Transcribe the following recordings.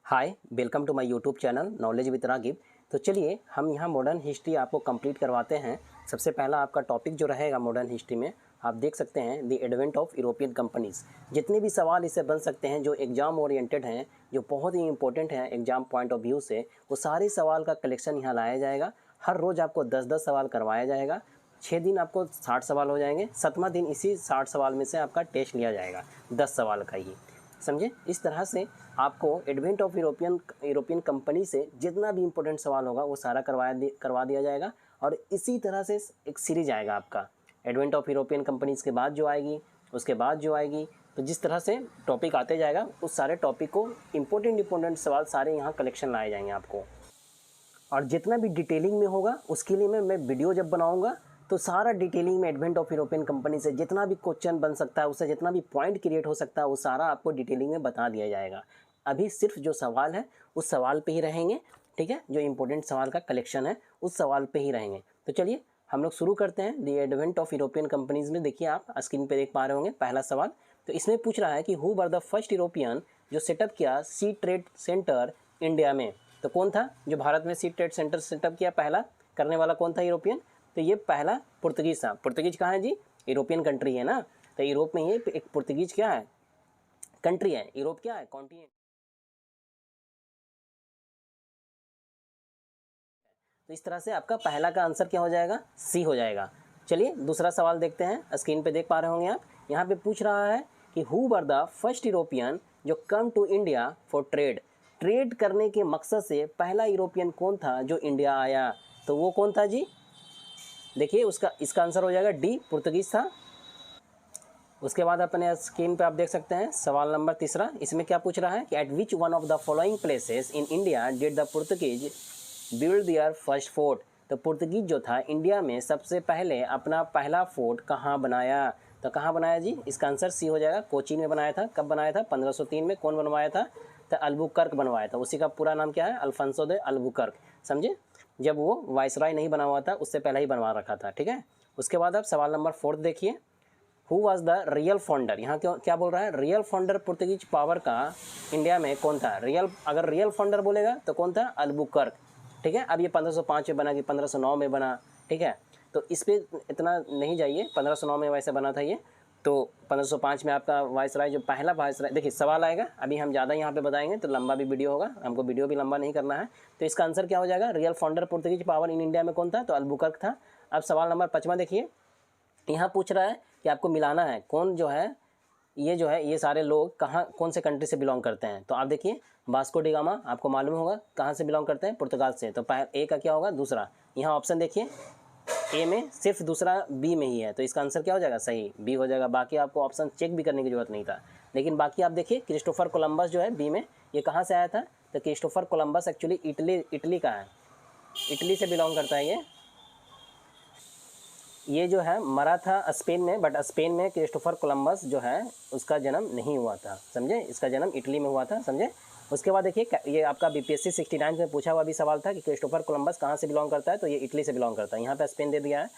Hi welcome to my YouTube channel knowledge with Ragib. तो चलिए हम यहाँ मॉडर्न हिस्ट्री आपको कंप्लीट करवाते हैं। सबसे पहला आपका टॉपिक जो रहेगा मॉडर्न हिस्ट्री में आप देख सकते हैं the advent of European companies. जितने भी सवाल इससे बन सकते हैं जो एग्जाम ओरिएंटेड हैं, जो बहुत ही इंपॉर्टेंट हैं एग्जाम पॉइंट ऑफ व्यू से, वो सारे सवाल का कलेक्शन यहाँ लाया जाएगा। हर रोज़ आपको 10-10 सवाल करवाया जाएगा। 6 दिन आपको 60 सवाल हो जाएंगे। 7वां दिन इसी 60 सवाल में से आपका टेस्ट लिया जाएगा 10 सवाल का ही, समझे। इस तरह से आपको एडवेंट ऑफ यूरोपियन कंपनी से जितना भी इंपॉर्टेंट सवाल होगा वो सारा करवा दिया जाएगा। और इसी तरह से एक सीरीज आएगा आपका एडवेंट ऑफ यूरोपियन कंपनीज के बाद जो आएगी, उसके बाद जो आएगी। तो जिस तरह से टॉपिक आते जाएगा उस सारे टॉपिक को इंपॉर्टेंट सवाल सारे यहाँ कलेक्शन लाए जाएंगे आपको। और जितना भी डिटेलिंग में होगा उसके लिए मैं वीडियो जब बनाऊँगा तो सारा डिटेलिंग में एडवेंट ऑफ यूरोपियन कंपनी से जितना भी क्वेश्चन बन सकता है, उससे जितना भी पॉइंट क्रिएट हो सकता है, वो सारा आपको डिटेलिंग में बता दिया जाएगा। अभी सिर्फ जो सवाल है उस सवाल पे ही रहेंगे, ठीक है। जो इंपॉर्टेंट सवाल का कलेक्शन है उस सवाल पे ही रहेंगे। तो चलिए हम लोग शुरू करते हैं the advent of European companies में। देखिए आप स्क्रीन पे देख पा रहे होंगे पहला सवाल। तो इसमें पूछ रहा है कि who were the first European जो सेटअप किया सी ट्रेड सेंटर इंडिया में। तो कौन था जो भारत में सी ट्रेड सेंटर सेटअप किया, पहला करने वाला कौन था यूरोपियन? तो ये पहला पुर्तगीज था। पुर्तगीज कहाँ है जी? यूरोपियन कंट्री है ना। तो यूरोप में ये एक पुर्तगीज क्या है? कंट्री है। यूरोप क्या है? कॉन्टिनेंट। तो इस तरह से आपका पहला का आंसर क्या हो जाएगा? सी हो जाएगा। चलिए दूसरा सवाल देखते हैं। स्क्रीन पे देख पा रहे होंगे आप। यहाँ पे पूछ रहा है कि who were the first European जो come to India for trade. Trade करने के मकसद से पहला यूरोपियन कौन था जो इंडिया आया? तो वो कौन था जी? देखिए इसका आंसर हो जाएगा डी, पुर्तगीज था। उसके बाद अपने स्क्रीन पे आप देख सकते हैं सवाल नंबर तीसरा। इसमें क्या पूछ रहा है कि eight which one of the following places in India did the Portuguese build their first fort. तो पुर्तगीज जो था इंडिया में सबसे पहले अपना पहला फोर्ट कहाँ बनाया? तो कहाँ बनाया जी? इसका आंसर सी हो जाएगा। कोचीन में बनाया था। कब बनाया था? 1503 में। कौन बनवाया था? तो अल्बुकर्क बनवाया था। उसी का पूरा नाम क्या है? अल्फांसो दे अल्बुकर्क, समझे। जब वो वाइसराय नहीं बना हुआ था उससे पहले ही बनवा रखा था, ठीक है। उसके बाद आप सवाल नंबर 4 देखिए। Who was the real founder. यहाँ क्या बोल रहा है? रियल फाउंडर पुर्तगीज पावर का इंडिया में कौन था? अगर रियल फाउंडर बोलेगा तो कौन था? अल्बुकर्क, ठीक है। अब ये 1505 में बना कि 1509 में बना, ठीक है। तो इस पर इतना नहीं जाइए। 1509 में वैसे बना था ये। तो 1505 में आपका वाइसराय जो पहला वाइसराय, देखिए सवाल आएगा। अभी हम ज़्यादा यहाँ पे बताएंगे तो लंबा भी वीडियो होगा, हमको वीडियो भी लंबा नहीं करना है। तो इसका आंसर क्या हो जाएगा? Real founder Portuguese power in India में कौन था? तो अल्बुकर्क था। अब सवाल नंबर 5वां देखिए। यहाँ पूछ रहा है कि आपको मिलाना है कौन जो है ये सारे लोग कहाँ कौन से कंट्री से बिलोंग करते हैं। तो आप देखिए वास्को डी गामा आपको मालूम होगा कहाँ से बिलोंग करते हैं? पुर्तगाल से। तो ए का क्या होगा? दूसरा। यहाँ ऑप्शन देखिए, ए में सिर्फ दूसरा, बी में ही है। तो इसका आंसर क्या हो जाएगा? सही, बी हो जाएगा। बाकी आपको ऑप्शन चेक भी करने की जरूरत नहीं था। लेकिन बाकी आप देखिए क्रिस्टोफर कोलंबस जो है बी में, ये कहाँ से आया था? तो क्रिस्टोफर कोलंबस एक्चुअली इटली का है। इटली से बिलोंग करता है ये जो है मरा था स्पेन में, बट स्पेन में क्रिस्टोफर कोलंबस जो है उसका जन्म नहीं हुआ था, समझे। इसका जन्म इटली में हुआ था, समझे। उसके बाद देखिए ये आपका बीपीएससी 69 में पूछा हुआ भी सवाल था कि क्रिस्टोफर कोलंबस कहाँ से बिलोंग करता है। तो ये इटली से बिलोंग करता है। यहाँ पे स्पेन दे दिया है।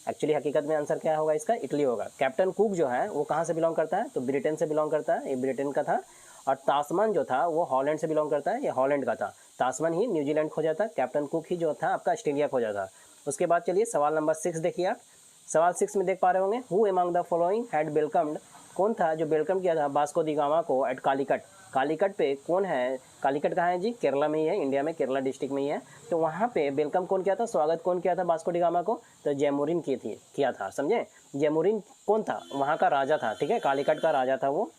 एक्चुअली हकीकत में आंसर क्या होगा इसका? इटली होगा। कैप्टन कुक जो है वो कहाँ से बिलोंग करता है? तो ब्रिटेन से बिलोंग करता है। ये ब्रिटेन का था। और तास्मान जो था वो हॉलैंड से बिलोंग करता है। ये हॉलैंड का था। तास्मान ही न्यूजीलैंड खोजा था। कैप्टन कुक ही जो था आपका ऑस्ट्रेलिया खोजा था। उसके बाद चलिए सवाल नंबर 6 देखिए आप। सवाल 6 में देख पा रहे होंगे, who among the following had welcomed. कौन था जो वेलकम किया था वास्को दी गामा को एट कालीकट। कालीकट पे कौन है? कालीकट कहाँ है जी? केरला में ही है, इंडिया में केरला डिस्ट्रिक्ट में ही है। तो वहाँ पे वेलकम कौन किया था? स्वागत कौन किया था वास्को डी गामा को? तो जैमोरिन किया था, समझे। जैमोरिन कौन था? वहाँ का राजा था, ठीक है। कालीकट का राजा था वो।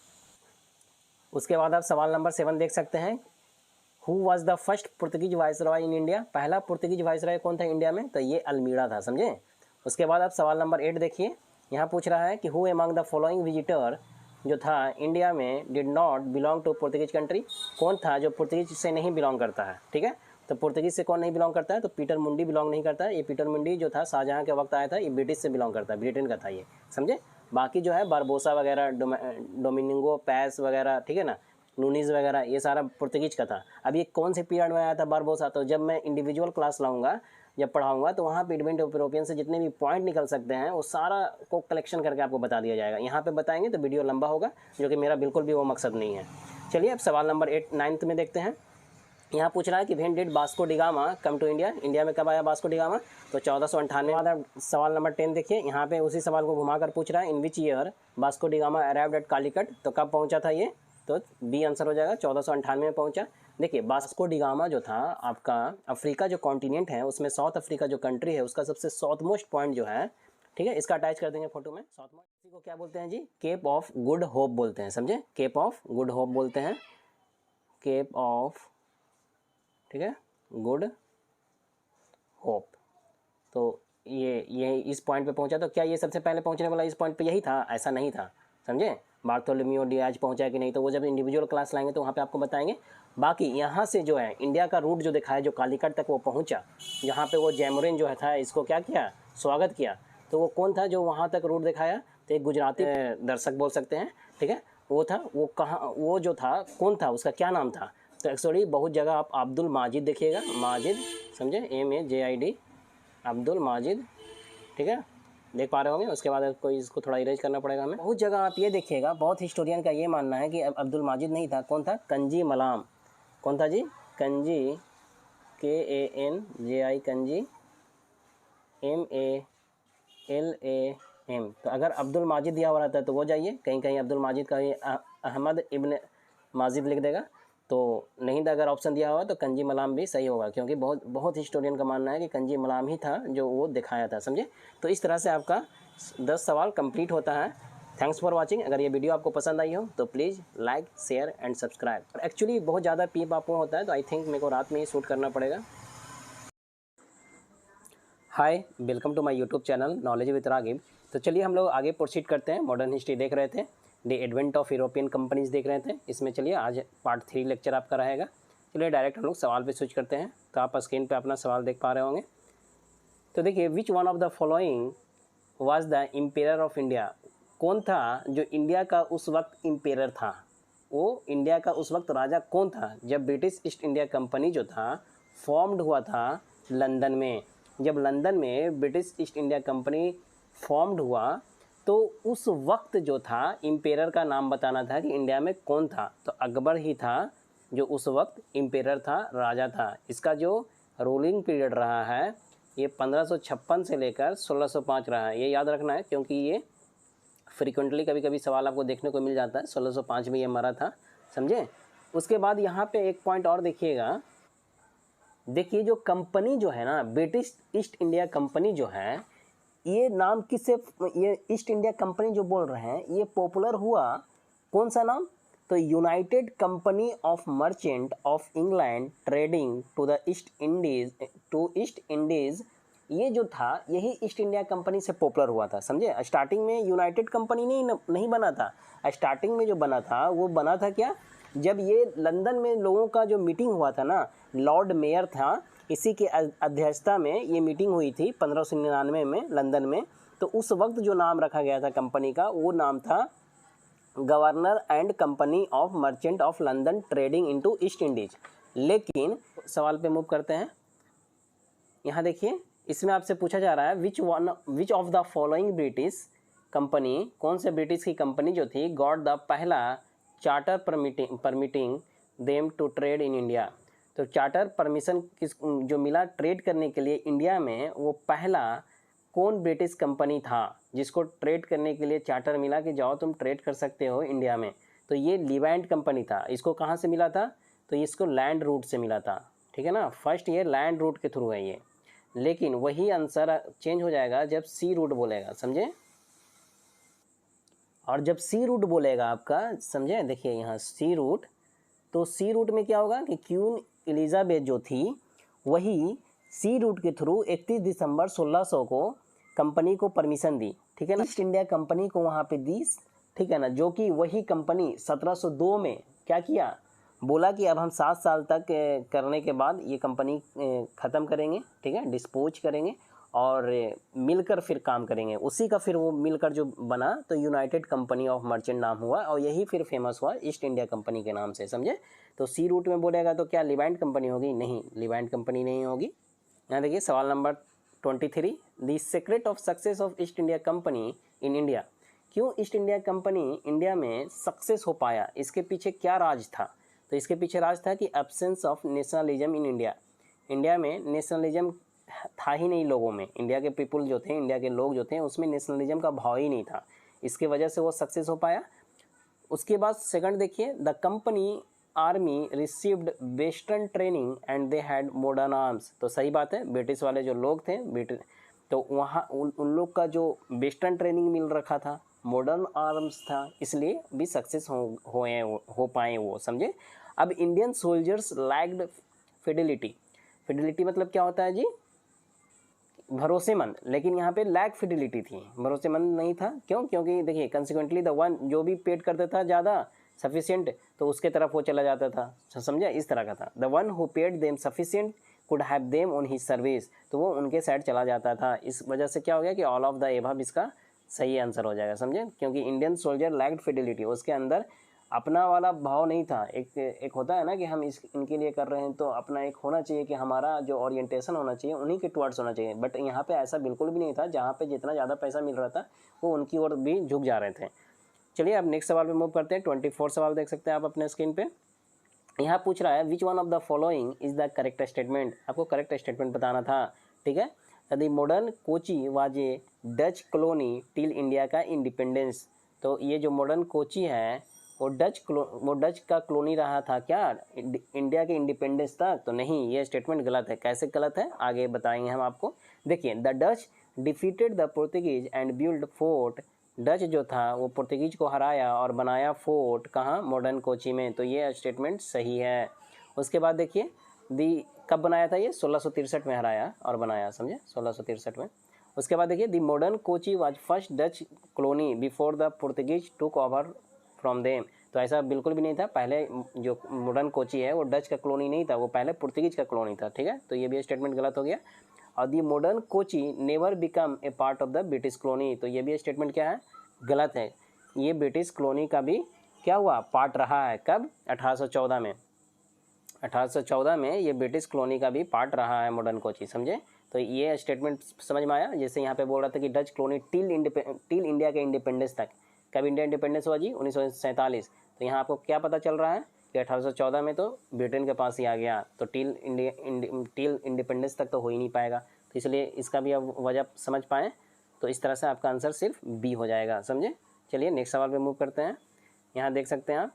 उसके बाद आप सवाल नंबर 7 देख सकते हैं। Who was the first Portuguese viceroy in India. पहला पुर्तगीज वाइसरॉय कौन था इंडिया में? तो ये अल्मीड़ा था, समझे। उसके बाद आप सवाल नंबर 8 देखिए। यहाँ पूछ रहा है कि who among the following visitor जो था इंडिया में did not belong to Portuguese country. कौन था जो पुर्तगीज से नहीं बिलोंग करता है, ठीक है। तो पुर्तगीज से कौन नहीं बिलोंग करता है? तो पीटर मुंडी बिलोंग नहीं करता है। ये पीटर मुंडी जो था शाहजहाँ के वक्त आया था, ये ब्रिटिश से बिलोंग करता है, ब्रिटेन का था ये, समझे। बाकी जो है बारबोसा वगैरह, डोमिनिगो पैस वगैरह, ठीक है ना, नूनीज वगैरह, ये सारा पुर्तगीज का था। अब ये कौन से पीरियड में आया था बारबोसा? तो जब मैं इंडिविजुअल क्लास लाऊंगा, जब पढ़ाऊंगा, तो वहाँ पे एडवेंट ऑफ यूरोपियन से जितने भी पॉइंट निकल सकते हैं वो सारा को कलेक्शन करके आपको बता दिया जाएगा। यहाँ पे बताएंगे तो वीडियो लंबा होगा, जो कि मेरा बिल्कुल भी वो मकसद नहीं है। चलिए अब सवाल नंबर 9 में देखते हैं। यहाँ पूछ रहा है कि when did Vasco da Gama come to India, India में कब आया वास्को डी गामा, तो 1498। सवाल नंबर 10 देखिए, यहाँ पे उसी सवाल को घुमाकर पूछ रहा है, in which year Vasco da Gama arrived at Calicut, तो कब पहुँचा था ये, तो बी आंसर हो जाएगा, 1498 में पहुँचा। देखिए वास्को डी गामा जो था आपका अफ्रीका जो कॉन्टिनेंट है उसमें साउथ अफ्रीका जो कंट्री है उसका सबसे साउथ मोस्ट पॉइंट जो है, ठीक है, इसका अटैच कर देंगे फोटो में। साउथ मोस्ट इसी को क्या बोलते हैं जी, केप ऑफ गुड होप बोलते हैं, समझे, केप ऑफ गुड होप बोलते हैं, केप ऑफ, ठीक है, गुड होप। तो ये इस पॉइंट पे पहुंचा, तो क्या ये सबसे पहले पहुंचने वाला इस पॉइंट पे यही था, ऐसा नहीं था, समझे। बार्थोलोम्यू डियाज पहुंचा कि नहीं, तो वो जब इंडिविजुअल क्लास लाएंगे तो वहाँ पे आपको बताएंगे। बाकी यहाँ से जो है इंडिया का रूट जो दिखाया, जो कालीकट तक वो पहुँचा, जहाँ पे वो जैमोरिन जो है था इसको क्या किया, स्वागत किया, तो वो कौन था जो वहाँ तक रूट दिखाया, तो एक गुजराती दर्शक बोल सकते हैं, ठीक है, वो था, वो कहाँ, वो जो था कौन था, उसका क्या नाम था, तो एक्चुअली बहुत जगह आप अब्दुल माजिद देखिएगा, माजिद, समझे, MAJID, अब्दुल माजिद, ठीक है, देख पा रहे होंगे। उसके बाद कोई इसको थोड़ा इरेज करना पड़ेगा हमें। बहुत जगह आप ये देखिएगा, बहुत हिस्टोरियन का ये मानना है कि अब्दुल माजिद नहीं था, कौन था, कंजी मलाम, कौन था जी, कंजी, KANJI, कंजी, MALAM। तो अगर अब्दुल माजिद दिया हुआ रहता है तो वो जाइए, कहीं कहीं अब्दुल माजिद का अहमद इब्न माजिद लिख देगा, तो नहीं था अगर ऑप्शन दिया हुआ तो कंजी मलाम भी सही होगा, क्योंकि बहुत हिस्टोरियन का मानना है कि कंजी मलाम ही था जो वो दिखाया था, समझे। तो इस तरह से आपका 10 सवाल कंप्लीट होता है। Thanks for watching. अगर ये वीडियो आपको पसंद आई हो तो please like, share and subscribe. Actually बहुत ज़्यादा पीप आपको होता है तो आई थिंक मेरे को रात में ही शूट करना पड़ेगा। Hi, welcome to my YouTube channel knowledge with Ragib. तो चलिए हम लोग आगे प्रोसीड करते हैं। मॉडर्न हिस्ट्री देख रहे थे, the advent of European companies देख रहे थे। इसमें चलिए आज पार्ट 3 लेक्चर आपका रहेगा। चलिए डायरेक्ट हम लोग सवाल पे स्विच करते हैं। तो आप स्क्रीन पे अपना सवाल देख पा रहे होंगे। तो देखिए, which one of the following was the emperor of India, कौन था जो इंडिया का उस वक्त इम्पेरर था, वो इंडिया का उस वक्त राजा कौन था जब ब्रिटिश ईस्ट इंडिया कंपनी जो था फॉर्म्ड हुआ था लंदन में। जब लंदन में British east India company formed हुआ तो उस वक्त जो था इम्पेरर का नाम बताना था कि इंडिया में कौन था, तो अकबर ही था जो उस वक्त इम्पेरर था, राजा था। इसका जो रूलिंग पीरियड रहा है ये 1556 से लेकर 1605 रहा है, ये याद रखना है क्योंकि ये फ्रिक्वेंटली कभी कभी सवाल आपको देखने को मिल जाता है। 1605 में ये मरा था, समझे। उसके बाद यहाँ पे एक पॉइंट और देखिएगा, देखिए जो कंपनी जो है ना, ब्रिटिश ईस्ट इंडिया कंपनी जो है, ये नाम किससे, ये ईस्ट इंडिया कंपनी जो बोल रहे हैं ये पॉपुलर हुआ, कौन सा नाम, तो United Company of Merchant of England trading to the East Indies, ये जो था यही ईस्ट इंडिया कंपनी से पॉपुलर हुआ था, समझे। स्टार्टिंग में यूनाइटेड कंपनी नहीं बना था। स्टार्टिंग में जो बना था वो बना था क्या, जब ये लंदन में लोगों का जो मीटिंग हुआ था ना, लॉर्ड मेयर था, इसी के अध्यक्षता में ये मीटिंग हुई थी 1599 में लंदन में। तो उस वक्त जो नाम रखा गया था कंपनी का, वो नाम था governor and company of Merchant of London trading into east Indies. लेकिन सवाल पे मूव करते हैं। यहाँ देखिए, इसमें आपसे पूछा जा रहा है which of the following British company, कौन से ब्रिटिश की कंपनी जो थी गॉट द पहला charter permitting them to trade in India. तो चार्टर परमिशन किस जो मिला ट्रेड करने के लिए इंडिया में, वो पहला कौन ब्रिटिश कंपनी था जिसको ट्रेड करने के लिए चार्टर मिला कि जाओ तुम ट्रेड कर सकते हो इंडिया में, तो ये लीवेंट कंपनी था। इसको कहाँ से मिला था, तो इसको लैंड रूट से मिला था, ठीक है ना। फर्स्ट ये लैंड रूट के थ्रू है ये, लेकिन वही आंसर चेंज हो जाएगा जब सी रूट बोलेगा, समझे। और जब सी रूट बोलेगा आपका, समझे, देखिए यहाँ सी रूट, तो सी रूट में क्या होगा कि क्वीन एलिजाबेथ जो थी वही सी रूट के थ्रू 31 दिसंबर 1600 को कंपनी को परमिशन दी, ठीक है ना, ईस्ट इंडिया कंपनी को वहाँ पे दी, ठीक है ना। जो कि वही कंपनी 1702 में क्या किया, बोला कि अब हम 7 साल तक करने के बाद ये कंपनी ख़त्म करेंगे, ठीक है, डिस्पोज करेंगे और मिलकर फिर काम करेंगे। उसी का फिर वो मिलकर जो बना तो यूनाइटेड कंपनी ऑफ मर्चेंट नाम हुआ और यही फिर फेमस हुआ ईस्ट इंडिया कंपनी के नाम से, समझे। तो सी रूट में बोलेगा तो क्या लिवेंट कंपनी होगी, नहीं, लिवेंट कंपनी नहीं होगी। यहाँ देखिए सवाल number 23, the secret of success of east India company in India, क्यों ईस्ट इंडिया कंपनी इंडिया में सक्सेस हो पाया, इसके पीछे क्या राज था। तो इसके पीछे राज था कि absence of nationalism in India. India में नेशनलिज्म था ही नहीं लोगों में, इंडिया के पीपल जो थे, इंडिया के लोग जो थे, उसमें नेशनलिज्म का भाव ही नहीं था। इसकी वजह से वो सक्सेस हो पाया। उसके बाद सेकंड देखिए, the company army received western training and they had modern arms. तो सही बात है, ब्रिटिश वाले जो लोग थे, तो वहाँ उन लोग का जो वेस्टर्न ट्रेनिंग मिल रखा था, मॉडर्न आर्म्स था, इसलिए भी सक्सेस हो पाए वो, समझे। अब Indian soldiers lagged fidelity. Fidelity मतलब क्या होता है जी, भरोसेमंद, लेकिन यहाँ पे लैग फिडिलिटी थी, भरोसेमंद नहीं था। क्यों? क्योंकि देखिए कंसिक्वेंटली द वन जो भी पेड करता था ज़्यादा सफिशिएंट, तो उसके तरफ वो चला जाता था, समझा, इस तरह का था। The one who paid them sufficient could have them on his service, तो वो उनके साइड चला जाता था। इस वजह से क्या हो गया कि ऑल ऑफ द एबव इसका सही आंसर हो जाएगा, समझे। क्योंकि इंडियन सोल्जर लैग्ड फिडिलिटी, उसके अंदर अपना वाला भाव नहीं था। एक होता है ना कि हम इनके लिए कर रहे हैं, तो अपना एक होना चाहिए कि हमारा जो ओरिएंटेशन होना चाहिए उन्हीं के टुवर्ड्स होना चाहिए। बट यहाँ पे ऐसा बिल्कुल भी नहीं था। जहाँ पे जितना ज़्यादा पैसा मिल रहा था वो उनकी ओर भी झुक जा रहे थे। चलिए अब नेक्स्ट सवाल पे मूव करते हैं। 24 सवाल देख सकते हैं आप अपने स्क्रीन पे। यहाँ पूछ रहा है which one of the following is the correct statement. आपको करेक्ट स्टेटमेंट बताना था, ठीक है। यदि modern Kochi was a Dutch colony till India का इंडिपेंडेंस। तो ये जो मॉडर्न कोची है वो डच का कॉलोनी रहा था क्या इंडिया के इंडिपेंडेंस तक? तो नहीं, ये स्टेटमेंट गलत है। कैसे गलत है आगे बताएंगे हम आपको। देखिए, the Dutch defeated the Portuguese and build fort. Dutch जो था वो पुर्तगीज को हराया और बनाया फोर्ट, कहाँ? मॉडर्न कोची में। तो ये स्टेटमेंट सही है। उसके बाद देखिए, दी कब बनाया था ये? 1663 में हराया और बनाया, समझे, 1663 में। उसके बाद देखिए, दी modern Kochi was first Dutch colony before the Portuguese took over from them. तो ऐसा बिल्कुल भी नहीं था। पहले जो मॉडर्न कोची है वो डच का कॉलोनी नहीं था, वो पहले पुर्तगीज का कॉलोनी था, ठीक है। तो ये भी स्टेटमेंट गलत हो गया। और दी modern Kochi never become a part of the British colony. तो ये भी स्टेटमेंट क्या है? गलत है। ये ब्रिटिश कॉलोनी का भी क्या हुआ? पार्ट रहा है। कब? 1814 में। 1814 में ये ब्रिटिश कॉलोनी का भी पार्ट रहा है मॉडर्न कोची, समझे। तो ये स्टेटमेंट समझ में आया। जैसे यहाँ पे बोल रहा था कि डच कॉलोनी टिल इंडिया के इंडिपेंडेंस तक। कब इंडिया इंडिपेंडेंस हुआ जी? 1947। तो यहाँ आपको क्या पता चल रहा है कि 1814 में तो ब्रिटेन के पास ही आ गया, तो टिल इंडिपेंडेंस तक तो हो ही नहीं पाएगा। तो इसलिए इसका भी अब वजह समझ पाएँ। तो इस तरह से आपका आंसर सिर्फ बी हो जाएगा, समझे। चलिए नेक्स्ट सवाल पे मूव करते हैं। यहाँ देख सकते हैं आप,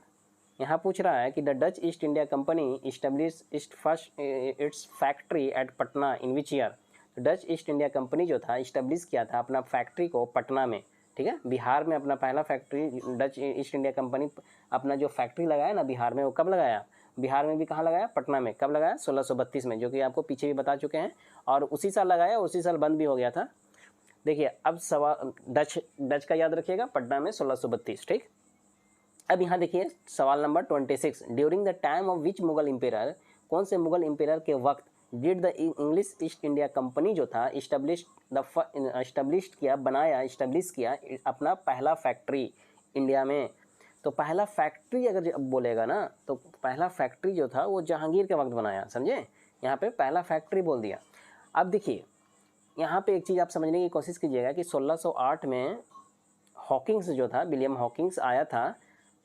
यहाँ पूछ रहा है कि the Dutch east India company establish it's factory eight Patna in which year. Dutch east India company जो था इस्टेब्लिश किया था अपना फैक्ट्री को पटना में, ठीक है। बिहार में अपना पहला factory Dutch east India company अपना जो फैक्ट्री लगाया ना बिहार में, वो कब लगाया? बिहार में भी कहाँ लगाया? पटना में। कब लगाया? 1632 में, जो कि आपको पीछे भी बता चुके हैं। और उसी साल लगाया, उसी साल बंद भी हो गया था। देखिए अब सवाल डच का याद रखिएगा, पटना में 1632, ठीक। अब यहाँ देखिए सवाल number 26, during the time of which Mughal empire, कौन से मुगल इम्पेयर के वक्त did the English East India company जो था इस्टेब्लिश किया अपना पहला फैक्ट्री इंडिया में। तो पहला फैक्ट्री अगर बोलेगा ना, तो पहला फैक्ट्री जो था वो जहांगीर के वक्त बनाया, समझे। यहाँ पे पहला फैक्ट्री बोल दिया। अब देखिए यहाँ पे एक चीज़ आप समझने की कोशिश कीजिएगा कि 1608 में हॉकिंग्स जो था, विलियम हॉकिंग्स आया था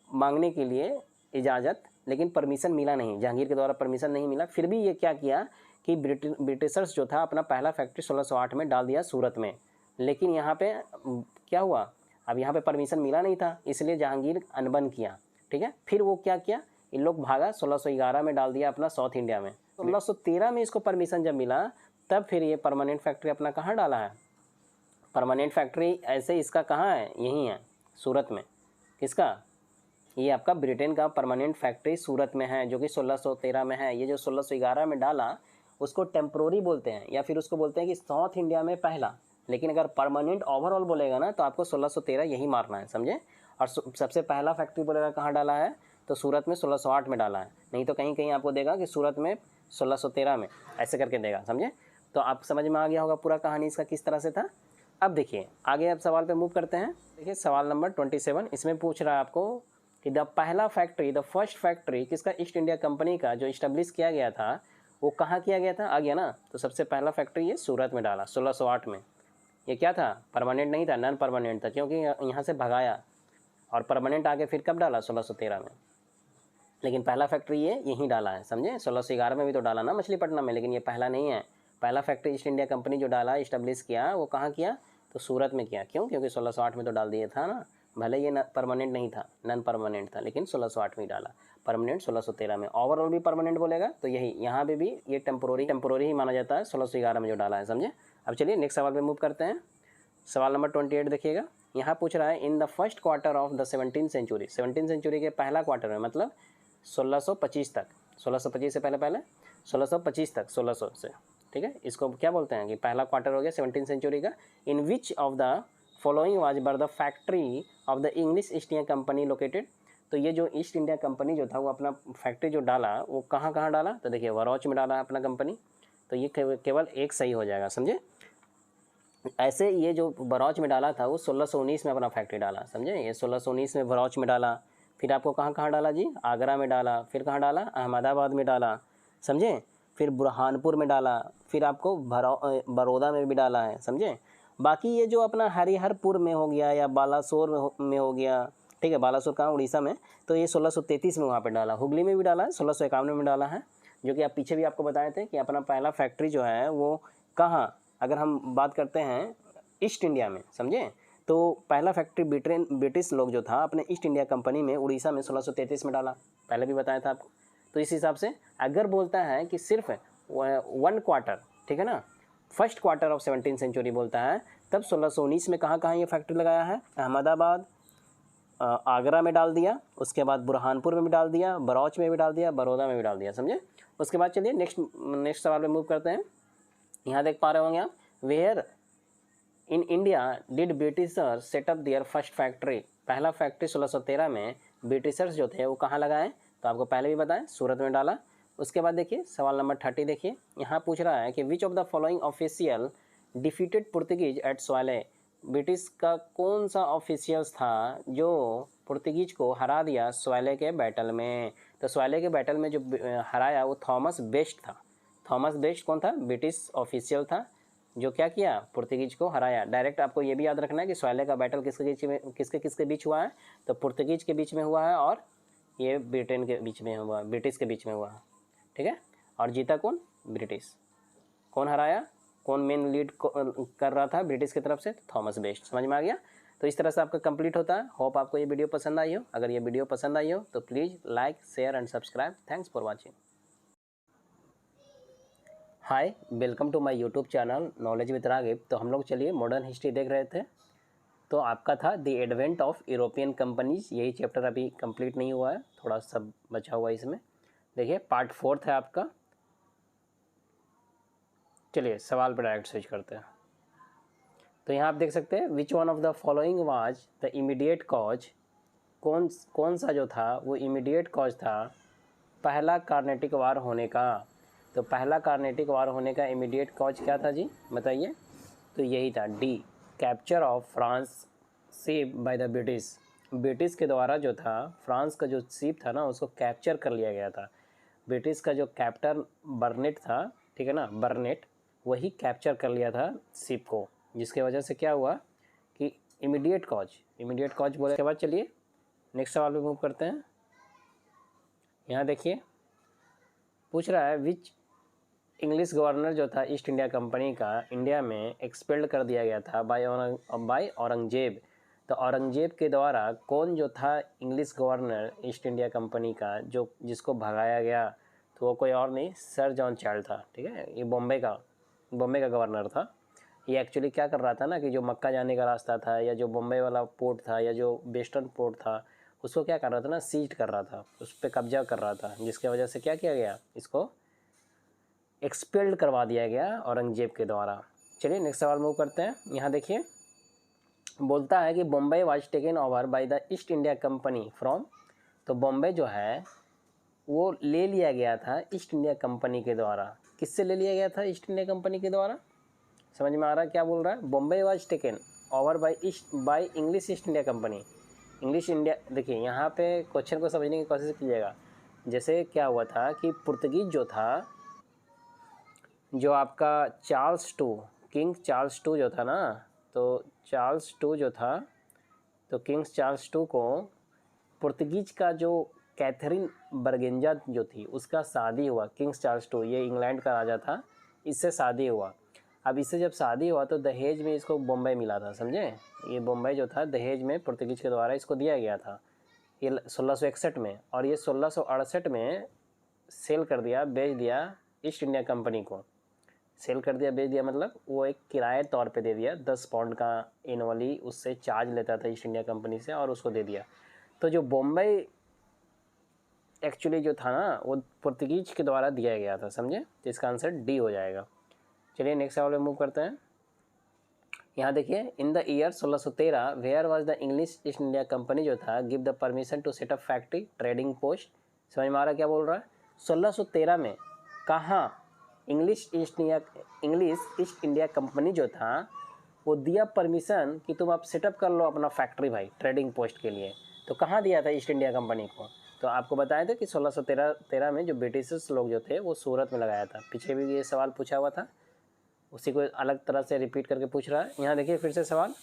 मांगने के लिए इजाज़त, लेकिन परमिशन मिला नहीं, जहांगीर के द्वारा परमिशन नहीं मिला। फिर भी ये क्या किया कि ब्रिटिशर्स जो था अपना पहला फैक्ट्री 1608 में डाल दिया सूरत में। लेकिन यहाँ पे क्या हुआ? अब यहाँ पे परमिशन मिला नहीं था, इसलिए जहांगीर अनबन किया, ठीक है। फिर वो क्या किया, इन लोग भागा, 1611 में डाल दिया अपना साउथ इंडिया में। 1613 में इसको परमिशन जब मिला, तब फिर ये परमानेंट फैक्ट्री अपना कहाँ डाला है? परमानेंट फैक्ट्री ऐसे इसका कहाँ है? यहीं है, सूरत में। किसका? ये आपका ब्रिटेन का परमानेंट फैक्ट्री सूरत में है, जो कि 1613 में है। ये जो 1611 में डाला उसको टेम्प्रोरी बोलते हैं, या फिर उसको बोलते हैं कि साउथ इंडिया में पहला। लेकिन अगर परमानेंट ओवरऑल बोलेगा ना, तो आपको 1613 यही मारना है, समझे। और सबसे पहला फैक्ट्री बोलेगा कहाँ डाला है, तो सूरत में 1608 में डाला है। नहीं तो कहीं कहीं आपको देगा कि सूरत में 1613 में, ऐसे करके देगा, समझे। तो आप समझ में आ गया होगा पूरा कहानी इसका किस तरह से था। अब देखिए आगे अब सवाल पे मूव करते हैं। देखिए सवाल नंबर 27, इसमें पूछ रहा है आपको कि द पहला फैक्ट्री, द फर्स्ट फैक्ट्री किसका? ईस्ट इंडिया कंपनी का जो इस्टेब्लिश किया गया था वो कहाँ किया गया था? आ गया ना। तो सबसे पहला फैक्ट्री ये सूरत में डाला 1608 में। ये क्या था? परमानेंट नहीं था, नॉन परमानेंट था, क्योंकि यहाँ से भगाया। और परमानेंट आगे फिर कब डाला? 1613 में। लेकिन पहला फैक्ट्री ये यहीं डाला है, समझे। 1611 में भी तो डाला ना मछलीपट्टनम में, लेकिन ये पहला नहीं है। पहला फैक्ट्री ईस्ट इंडिया कंपनी जो डाला, इस्टेब्लिश किया, वो कहाँ किया, तो सूरत में किया। क्यों? क्योंकि 1608 में तो डाल दिया था ना, भले ये परमानेंट नहीं था, नॉन परमानेंट था, लेकिन 1608 में ही डाला। परमानेंट 1613 में, ओवरऑल भी परमानेंट बोलेगा तो यही, यहाँ पे भी ये टेम्पोररी ही माना जाता है 1611 में जो डाला है, समझे। अब चलिए नेक्स्ट सवाल पे मूव करते हैं। सवाल नंबर 28 देखिएगा। यहाँ पूछ रहा है in the first quarter of the 17th century, 17th century के पहला क्वार्टर में, मतलब 1625 तक, 1625 से पहले 1625 तक, 1600 से, ठीक है। इसको क्या बोलते हैं कि पहला क्वार्टर हो गया 17th सेंचुरी का। In which of the following was bar the factory of the English East India Company located. तो ये जो ईस्ट इंडिया कंपनी जो था वो अपना फैक्ट्री जो डाला वो कहाँ कहाँ डाला, तो देखिए बरौच में डाला अपना कंपनी, तो ये केवल एक सही हो जाएगा, समझे। ऐसे ये जो बरौच में डाला था वो 1619 में अपना फैक्ट्री डाला, समझे। ये 1619 में बरौच में डाला, फिर आपको कहाँ कहाँ डाला जी, आगरा में डाला, फिर कहाँ डाला, अहमदाबाद में डाला, समझे, फिर बुरहानपुर में डाला, फिर आपको बड़ौदा में भी डाला है, समझे। बाकी ये जो अपना हरिहरपुर में हो गया या बालासोर में हो गया, ठीक है, बालासोर कहाँ, उड़ीसा में, तो ये 1633 में वहाँ पे डाला। हुगली में भी डाला है, 1651 में डाला है, जो कि आप पीछे भी आपको बताए थे कि अपना पहला फैक्ट्री जो है वो कहाँ, अगर हम बात करते हैं ईस्ट इंडिया में, समझे, तो पहला फैक्ट्री ब्रिटिश लोग जो था अपने ईस्ट इंडिया कंपनी में उड़ीसा में 1633 में डाला, पहले भी बताया था आपको। तो इस हिसाब से अगर बोलता है कि सिर्फ 1 क्वार्टर, ठीक है ना, first quarter of 17th century बोलता है, तब 1619 में कहाँ कहाँ ये फैक्ट्री लगाया है, अहमदाबाद, आगरा में डाल दिया, उसके बाद बुरहानपुर में भी डाल दिया, बरौच में भी डाल दिया, बड़ौदा में भी डाल दिया, समझे। उसके बाद चलिए नेक्स्ट सवाल पे मूव करते हैं। यहाँ देख पा रहे होंगे आप, where in India did Britishers set up their first factory. पहला फैक्ट्री 1613 में ब्रिटिशर्स जो थे वो कहाँ लगाए, तो आपको पहले भी बताएं, सूरत में डाला। उसके बाद देखिए सवाल नंबर 30 देखिए, यहाँ पूछ रहा है कि which of the following official defeated Portuguese at Swally. British का कौन सा ऑफिशियल्स था जो पुर्तगीज को हरा दिया स्वाले के बैटल में। तो स्वाले के बैटल में जो हराया वो थॉमस बेस्ट था। थॉमस बेस्ट कौन था, ब्रिटिश ऑफिशियल था जो क्या किया, पुर्तगीज को हराया। डायरेक्ट आपको ये भी याद रखना है कि स्वाले का बैटल किसके बीच हुआ है, तो पुर्तगीज के बीच में हुआ है और ये ब्रिटेन के बीच में हुआ, ब्रिटिश के बीच में हुआ, ठीक है। और जीता कौन, ब्रिटिश। कौन हराया, कौन मेन लीड कर रहा था ब्रिटिश की तरफ से, तो थॉमस बेस्ट। समझ में आ गया। तो इस तरह से आपका कंप्लीट होता है। होप आपको ये वीडियो पसंद आई हो। अगर ये वीडियो पसंद आई हो तो please like, share and subscribe. Thanks for watching. Hi, welcome to my YouTube channel knowledge with Ragib. तो हम लोग चलिए मॉडर्न हिस्ट्री देख रहे थे। तो आपका था the advent of European companies, यही चैप्टर अभी कंप्लीट नहीं हुआ है, थोड़ा सब बचा हुआ है इसमें। देखिए पार्ट 4 है आपका। चलिए सवाल पर डायरेक्ट स्विच करते हैं। तो यहाँ आप देख सकते हैं which one of the following was the immediate cause. कौन सा जो था वो इमीडिएट कॉज था पहला कार्नेटिक वार होने का। तो पहला कार्नेटिक वार होने का इमीडिएट कॉज क्या था जी, बताइए। तो यही था D, capture of France ship by the British. British के द्वारा जो था फ्रांस का जो शिप था ना उसको कैप्चर कर लिया गया था। ब्रिटिश का जो कैप्टन बर्नेट था, ठीक है ना, बर्नेट, वही कैप्चर कर लिया था शिप को, जिसके वजह से क्या हुआ कि इमीडिएट कॉज बोले के बाद चलिए नेक्स्ट सवाल पे मूव करते हैं। यहाँ देखिए पूछ रहा है विच इंग्लिश गवर्नर जो था ईस्ट इंडिया कंपनी का इंडिया में एक्सपेल्ड कर दिया गया था बाय औरंगजेब। तो औरंगजेब के द्वारा कौन जो था English governor east India company का जो जिसको भगाया गया, तो वो कोई और नहीं, सर जॉन चार्ल्स था, ठीक है। ये बॉम्बे का गवर्नर था। ये एक्चुअली क्या कर रहा था ना कि जो मक्का जाने का रास्ता था या जो बॉम्बे वाला पोर्ट था या जो वेस्टर्न पोर्ट था उसको क्या कर रहा था ना, सीज कर रहा था, उस पर कब्जा कर रहा था, जिसके वजह से क्या किया गया, इसको एक्सपेल्ड करवा दिया गया औरंगजेब के द्वारा। चलिए नेक्स्ट सवाल मूव करते हैं। यहाँ देखिए बोलता है कि Bombay was taken over by the east India company from. तो बॉम्बे जो है वो ले लिया गया था ईस्ट इंडिया कंपनी के द्वारा। किससे ले लिया गया था, ईस्ट इंडिया कंपनी के द्वारा। समझ में आ रहा है क्या बोल रहा है, Bombay was taken over by English East India company. English India, देखिए यहाँ पे क्वेश्चन को समझने की कोशिश कीजिएगा। जैसे क्या हुआ था कि पुर्तगीज जो था, जो आपका किंग चार्ल्स टू जो था ना, तो किंग चार्ल्स टू को पुर्तगीज का जो कैथरीन बर्गेंजा जो थी उसका शादी हुआ, किंग चार्ल्स II, ये इंग्लैंड का राजा था, इससे शादी हुआ। अब इससे जब शादी हुआ तो दहेज में इसको बम्बई मिला था, समझे। ये बम्बई जो था दहेज में पुर्तगीज के द्वारा इसको दिया गया था, ये 1661 में, और ये 1668 में सेल कर दिया, बेच दिया ईस्ट इंडिया कंपनी को। सेल कर दिया, बेच दिया मतलब वो एक किराए तौर पे दे दिया, 10 पाउंड का एनुअली उससे चार्ज लेता था ईस्ट इंडिया कंपनी से, और उसको दे दिया। तो जो बम्बई एक्चुअली जो था ना वो पुर्तगीज के द्वारा दिया गया था, समझे। तो इसका आंसर डी हो जाएगा। चलिए नेक्स्ट सवाल में मूव करते हैं। यहाँ देखिए, in the year 1613 where was the English East India company जो था give the permission to set up factory trading post. समझ में आ रहा क्या बोल रहा है। 1613 में कहाँ इंग्लिश ईस्ट इंडिया कंपनी जो था वो दिया परमिशन कि तुम आप सेटअप कर लो अपना फैक्ट्री भाई ट्रेडिंग पोस्ट के लिए। तो कहाँ दिया था ईस्ट इंडिया कंपनी को, तो आपको बताए थे कि 1613 में जो ब्रिटिशर्स लोग जो थे वो सूरत में लगाया था। पीछे भी ये सवाल पूछा हुआ था, उसी को अलग तरह से रिपीट करके पूछ रहा है। यहाँ देखिए फिर से सवाल,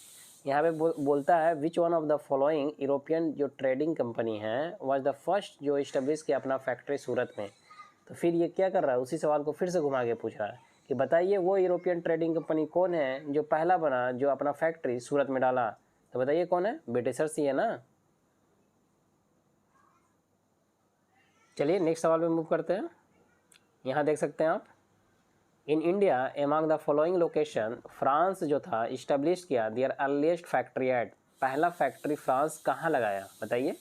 यहाँ पे बोलता है which one of the following European जो ट्रेडिंग कंपनी है वाज द फर्स्ट जो इस्टेब्लिश किया अपना फैक्ट्री सूरत में। तो फिर ये क्या कर रहा है, उसी सवाल को फिर से घुमा के पूछ रहा है कि बताइए वो यूरोपियन ट्रेडिंग कंपनी कौन है जो पहला बना, जो अपना फैक्ट्री सूरत में डाला। तो बताइए कौन है, ब्रिटिशर्स ही है ना। चलिए नेक्स्ट सवाल में मूव करते हैं। यहाँ देख सकते हैं आप, in India among the following location, France जो था इस्टेब्लिश किया देयर अर्लीस्ट फैक्ट्री एट, पहला फैक्ट्री फ्रांस कहाँ लगाया बताइए।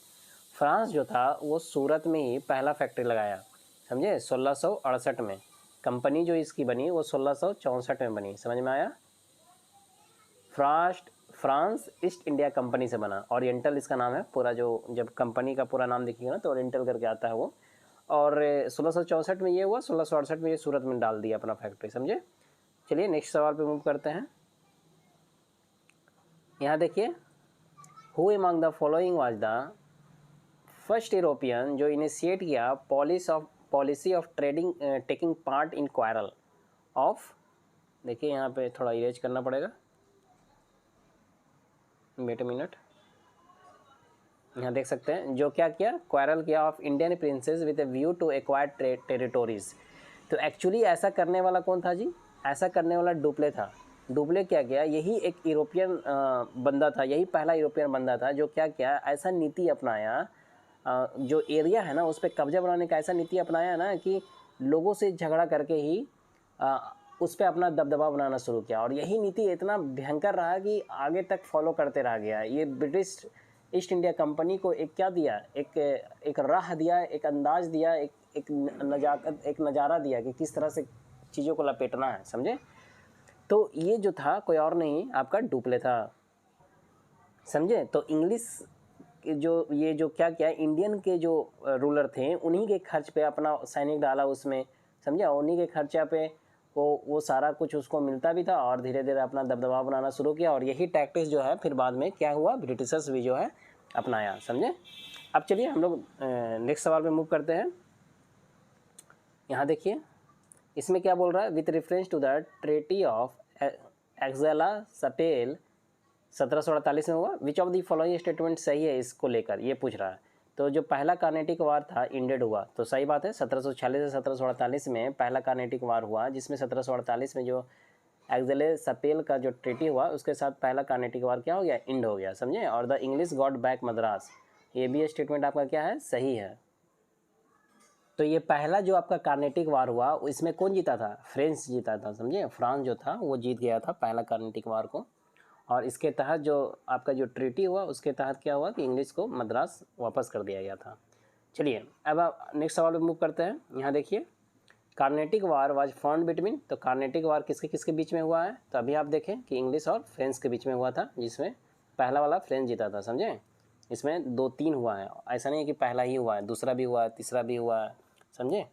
फ्रांस जो था वो सूरत में ही पहला फैक्ट्री लगाया, समझे। 1668 में कंपनी जो इसकी बनी वो 1664 में बनी, समझ में आया। फ्रांस ईस्ट इंडिया कंपनी से बना, ओरिएंटल इसका नाम है पूरा, जो जब कंपनी का पूरा नाम देखिएगा ना तो ओरिएंटल करके आता है वो। और 1664 में ये हुआ, 1668 में ये सूरत में डाल दिया अपना फैक्ट्री, समझे। चलिए नेक्स्ट सवाल पे मूव करते हैं। यहाँ देखिए, who among the following was the first European जो इनिशिएट किया policy of trading taking part in quarrel of. देखिए यहाँ पे थोड़ा इरेज करना पड़ेगा, वेट अ मिनट। यहाँ देख सकते हैं जो क्या किया, क्वारल किया of Indian princes with a view to acquire territories. तो एक्चुअली ऐसा करने वाला कौन था जी, ऐसा करने वाला डुप्ले था। डुप्ले क्या किया, यही एक यूरोपियन बंदा था, यही पहला यूरोपियन बंदा था जो क्या किया, ऐसा नीति अपनाया, जो एरिया है ना उस पर कब्जा बनाने का ऐसा नीति अपनाया ना कि लोगों से झगड़ा करके ही उस पर अपना दबदबा बनाना शुरू किया। और यही नीति इतना भयंकर रहा कि आगे तक फॉलो करते रह गया। ये ब्रिटिश ईस्ट इंडिया कंपनी को एक क्या दिया, एक राह दिया, एक अंदाज दिया, एक नज़ारा दिया कि किस तरह से चीज़ों को लपेटना है, समझे। तो ये जो था कोई और नहीं, आपका डुप्ले था, समझे। तो इंग्लिश जो ये जो क्या किया, इंडियन के जो रूलर थे उन्हीं के खर्च पे अपना सैनिक डाला उसमें, समझा। उन्हीं के खर्चा पे वो सारा कुछ उसको मिलता भी था और धीरे धीरे अपना दबदबा बनाना शुरू किया। और यही टैक्टिक्स जो है फिर बाद में क्या हुआ, ब्रिटिशर्स भी जो है अपनाया, समझे। अब चलिए हम लोग नेक्स्ट सवाल पे मूव करते हैं। यहाँ देखिए इसमें क्या बोल रहा है, with reference to the treaty of Aix-la-Chapelle 1748 में हुआ, which of the following statement सही है, इसको लेकर ये पूछ रहा है। तो जो पहला कार्नेटिक वार था इंडेड हुआ, तो सही बात है। 1746 से 1748 में पहला कार्नेटिक वार हुआ, जिसमें 1748 में जो एक्सेले सपेल का जो ट्रीटी हुआ उसके साथ पहला कार्नेटिक वार क्या हो गया, इंड हो गया, समझे। और the English got back Madras, ये भी स्टेटमेंट आपका क्या है, सही है। तो ये पहला जो आपका कार्नेटिक वार हुआ इसमें कौन जीता था, फ्रेंच जीता था, समझे। फ्रांस जो था वो जीत गया था पहला कार्नेटिक वार को। और इसके तहत जो आपका जो ट्रीटी हुआ उसके तहत क्या हुआ कि इंग्लिश को मद्रास वापस कर दिया गया था। चलिए अब आप नेक्स्ट सवाल पे मूव करते हैं। यहाँ देखिए, कार्नेटिक वार वाज फाउंड बिटवीन, तो कार्नेटिक वार किसके किसके बीच में हुआ है, तो अभी आप देखें कि इंग्लिश और फ्रेंच के बीच में हुआ था, जिसमें पहला वाला फ्रेंच जीता था, समझे। इसमें 2-3 हुआ है, ऐसा नहीं है कि पहला ही हुआ है, दूसरा भी हुआ है, तीसरा भी हुआ है, समझे।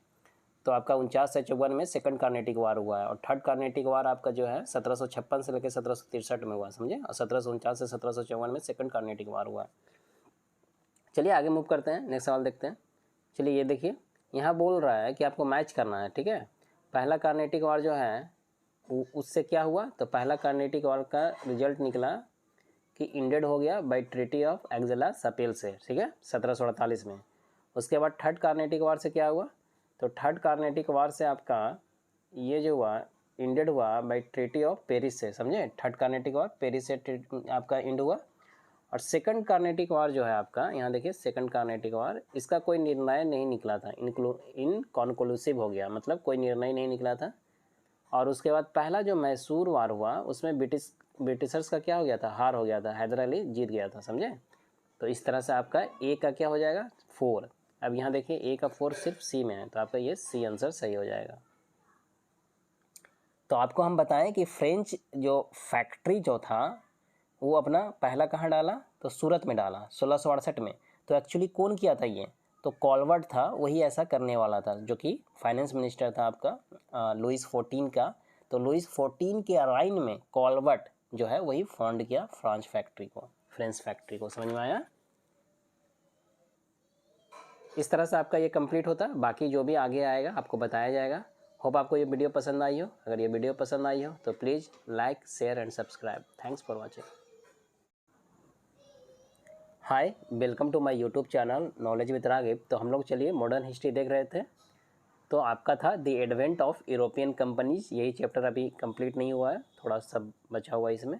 तो आपका 49 से 54 में सेकंड कार्नेटिक वार हुआ है। और थर्ड कार्नेटिक वार आपका जो है 1756 से लेकर 1763 में हुआ, समझे। और 1749 से 1754 में सेकंड कार्नेटिक वार हुआ है। चलिए आगे मूव करते हैं, नेक्स्ट सवाल देखते हैं। चलिए ये देखिए, यहाँ बोल रहा है कि आपको मैच करना है, ठीक है। पहला कार्नेटिक वार जो है उससे क्या हुआ, तो पहला कार्नेटिक वार का रिजल्ट निकला कि इंडेड हो गया बाई ट्रीटी ऑफ एक्सेला सपेल से, ठीक है, 1748 में। उसके बाद थर्ड कार्नेटिक वार से क्या हुआ, तो थर्ड कार्नेटिक वार से आपका ये जो हुआ इंडेड हुआ बाय ट्रीटी ऑफ पेरिस से, समझे। थर्ड कार्नेटिक वार पेरिस से आपका इंड हुआ। और सेकंड कार्नेटिक वार जो है आपका, यहाँ देखिए सेकंड कार्नेटिक वार, इसका कोई निर्णय नहीं निकला था, इनकॉन्क्लूसिव हो गया, मतलब कोई निर्णय नहीं निकला था। और उसके बाद पहला जो मैसूर वार हुआ उसमें ब्रिटिशर्स का क्या हो गया था, हार हो गया था, हैदर अली जीत गया था, समझे। तो इस तरह से आपका ए का क्या हो जाएगा 4। अब यहाँ देखिए ए का 4 सिर्फ सी में है, तो आपका ये सी आंसर सही हो जाएगा। तो आपको हम बताएं कि फ्रेंच जो फैक्ट्री जो था वो अपना पहला कहाँ डाला, तो सूरत में डाला 1668 में। तो एक्चुअली कौन किया था ये, तो कॉलवर्ट था, वही ऐसा करने वाला था, जो कि फाइनेंस मिनिस्टर था आपका लुइस 14 का। तो लुइस 14 के अराइन में कॉलवर्ट जो है वही फाउंड किया फ्रेंच फैक्ट्री को। समझ में आया। इस तरह से आपका ये कंप्लीट होता है, बाकी जो भी आगे आएगा आपको बताया जाएगा। होप आपको ये वीडियो पसंद आई हो। अगर ये वीडियो पसंद आई हो तो please like, share and subscribe. Thanks for watching. Hi, welcome to my YouTube channel knowledge with Ragib. तो हम लोग चलिए मॉडर्न हिस्ट्री देख रहे थे। तो आपका था the advent of European companies, यही चैप्टर अभी कंप्लीट नहीं हुआ है, थोड़ा सब बचा हुआ है इसमें।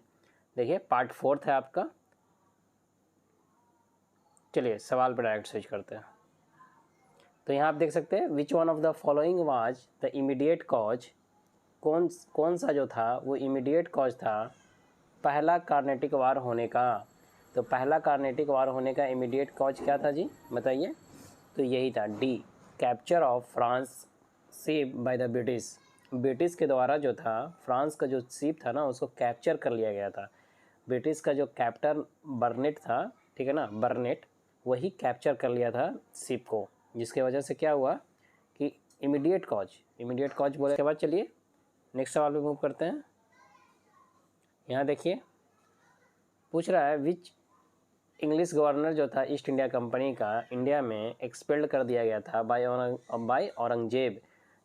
देखिए पार्ट 4 है आपका। चलिए सवाल पर डायरेक्ट स्विच करते हैं। तो यहाँ आप देख सकते हैं which one of the following was the immediate cause, कौन सा जो था वो इमीडिएट कॉज था पहला कार्नेटिक वार होने का। तो पहला कार्नेटिक वार होने का इमीडिएट कॉज क्या था जी, बताइए। तो यही था D, capture of France ship by the British के द्वारा जो था फ्रांस का जो शिप था ना उसको कैप्चर कर लिया गया था। ब्रिटिश का जो कैप्टन बर्नेट था, ठीक है ना, बर्नेट, वही कैप्चर कर लिया था शिप को, जिसके वजह से क्या हुआ कि इमीडिएट कॉज बोले के बाद चलिए नेक्स्ट सवाल पे मूव करते हैं। यहाँ देखिए पूछ रहा है विच इंग्लिश गवर्नर जो था ईस्ट इंडिया कंपनी का इंडिया में एक्सपेल्ड कर दिया गया था बाय औरंगजेब।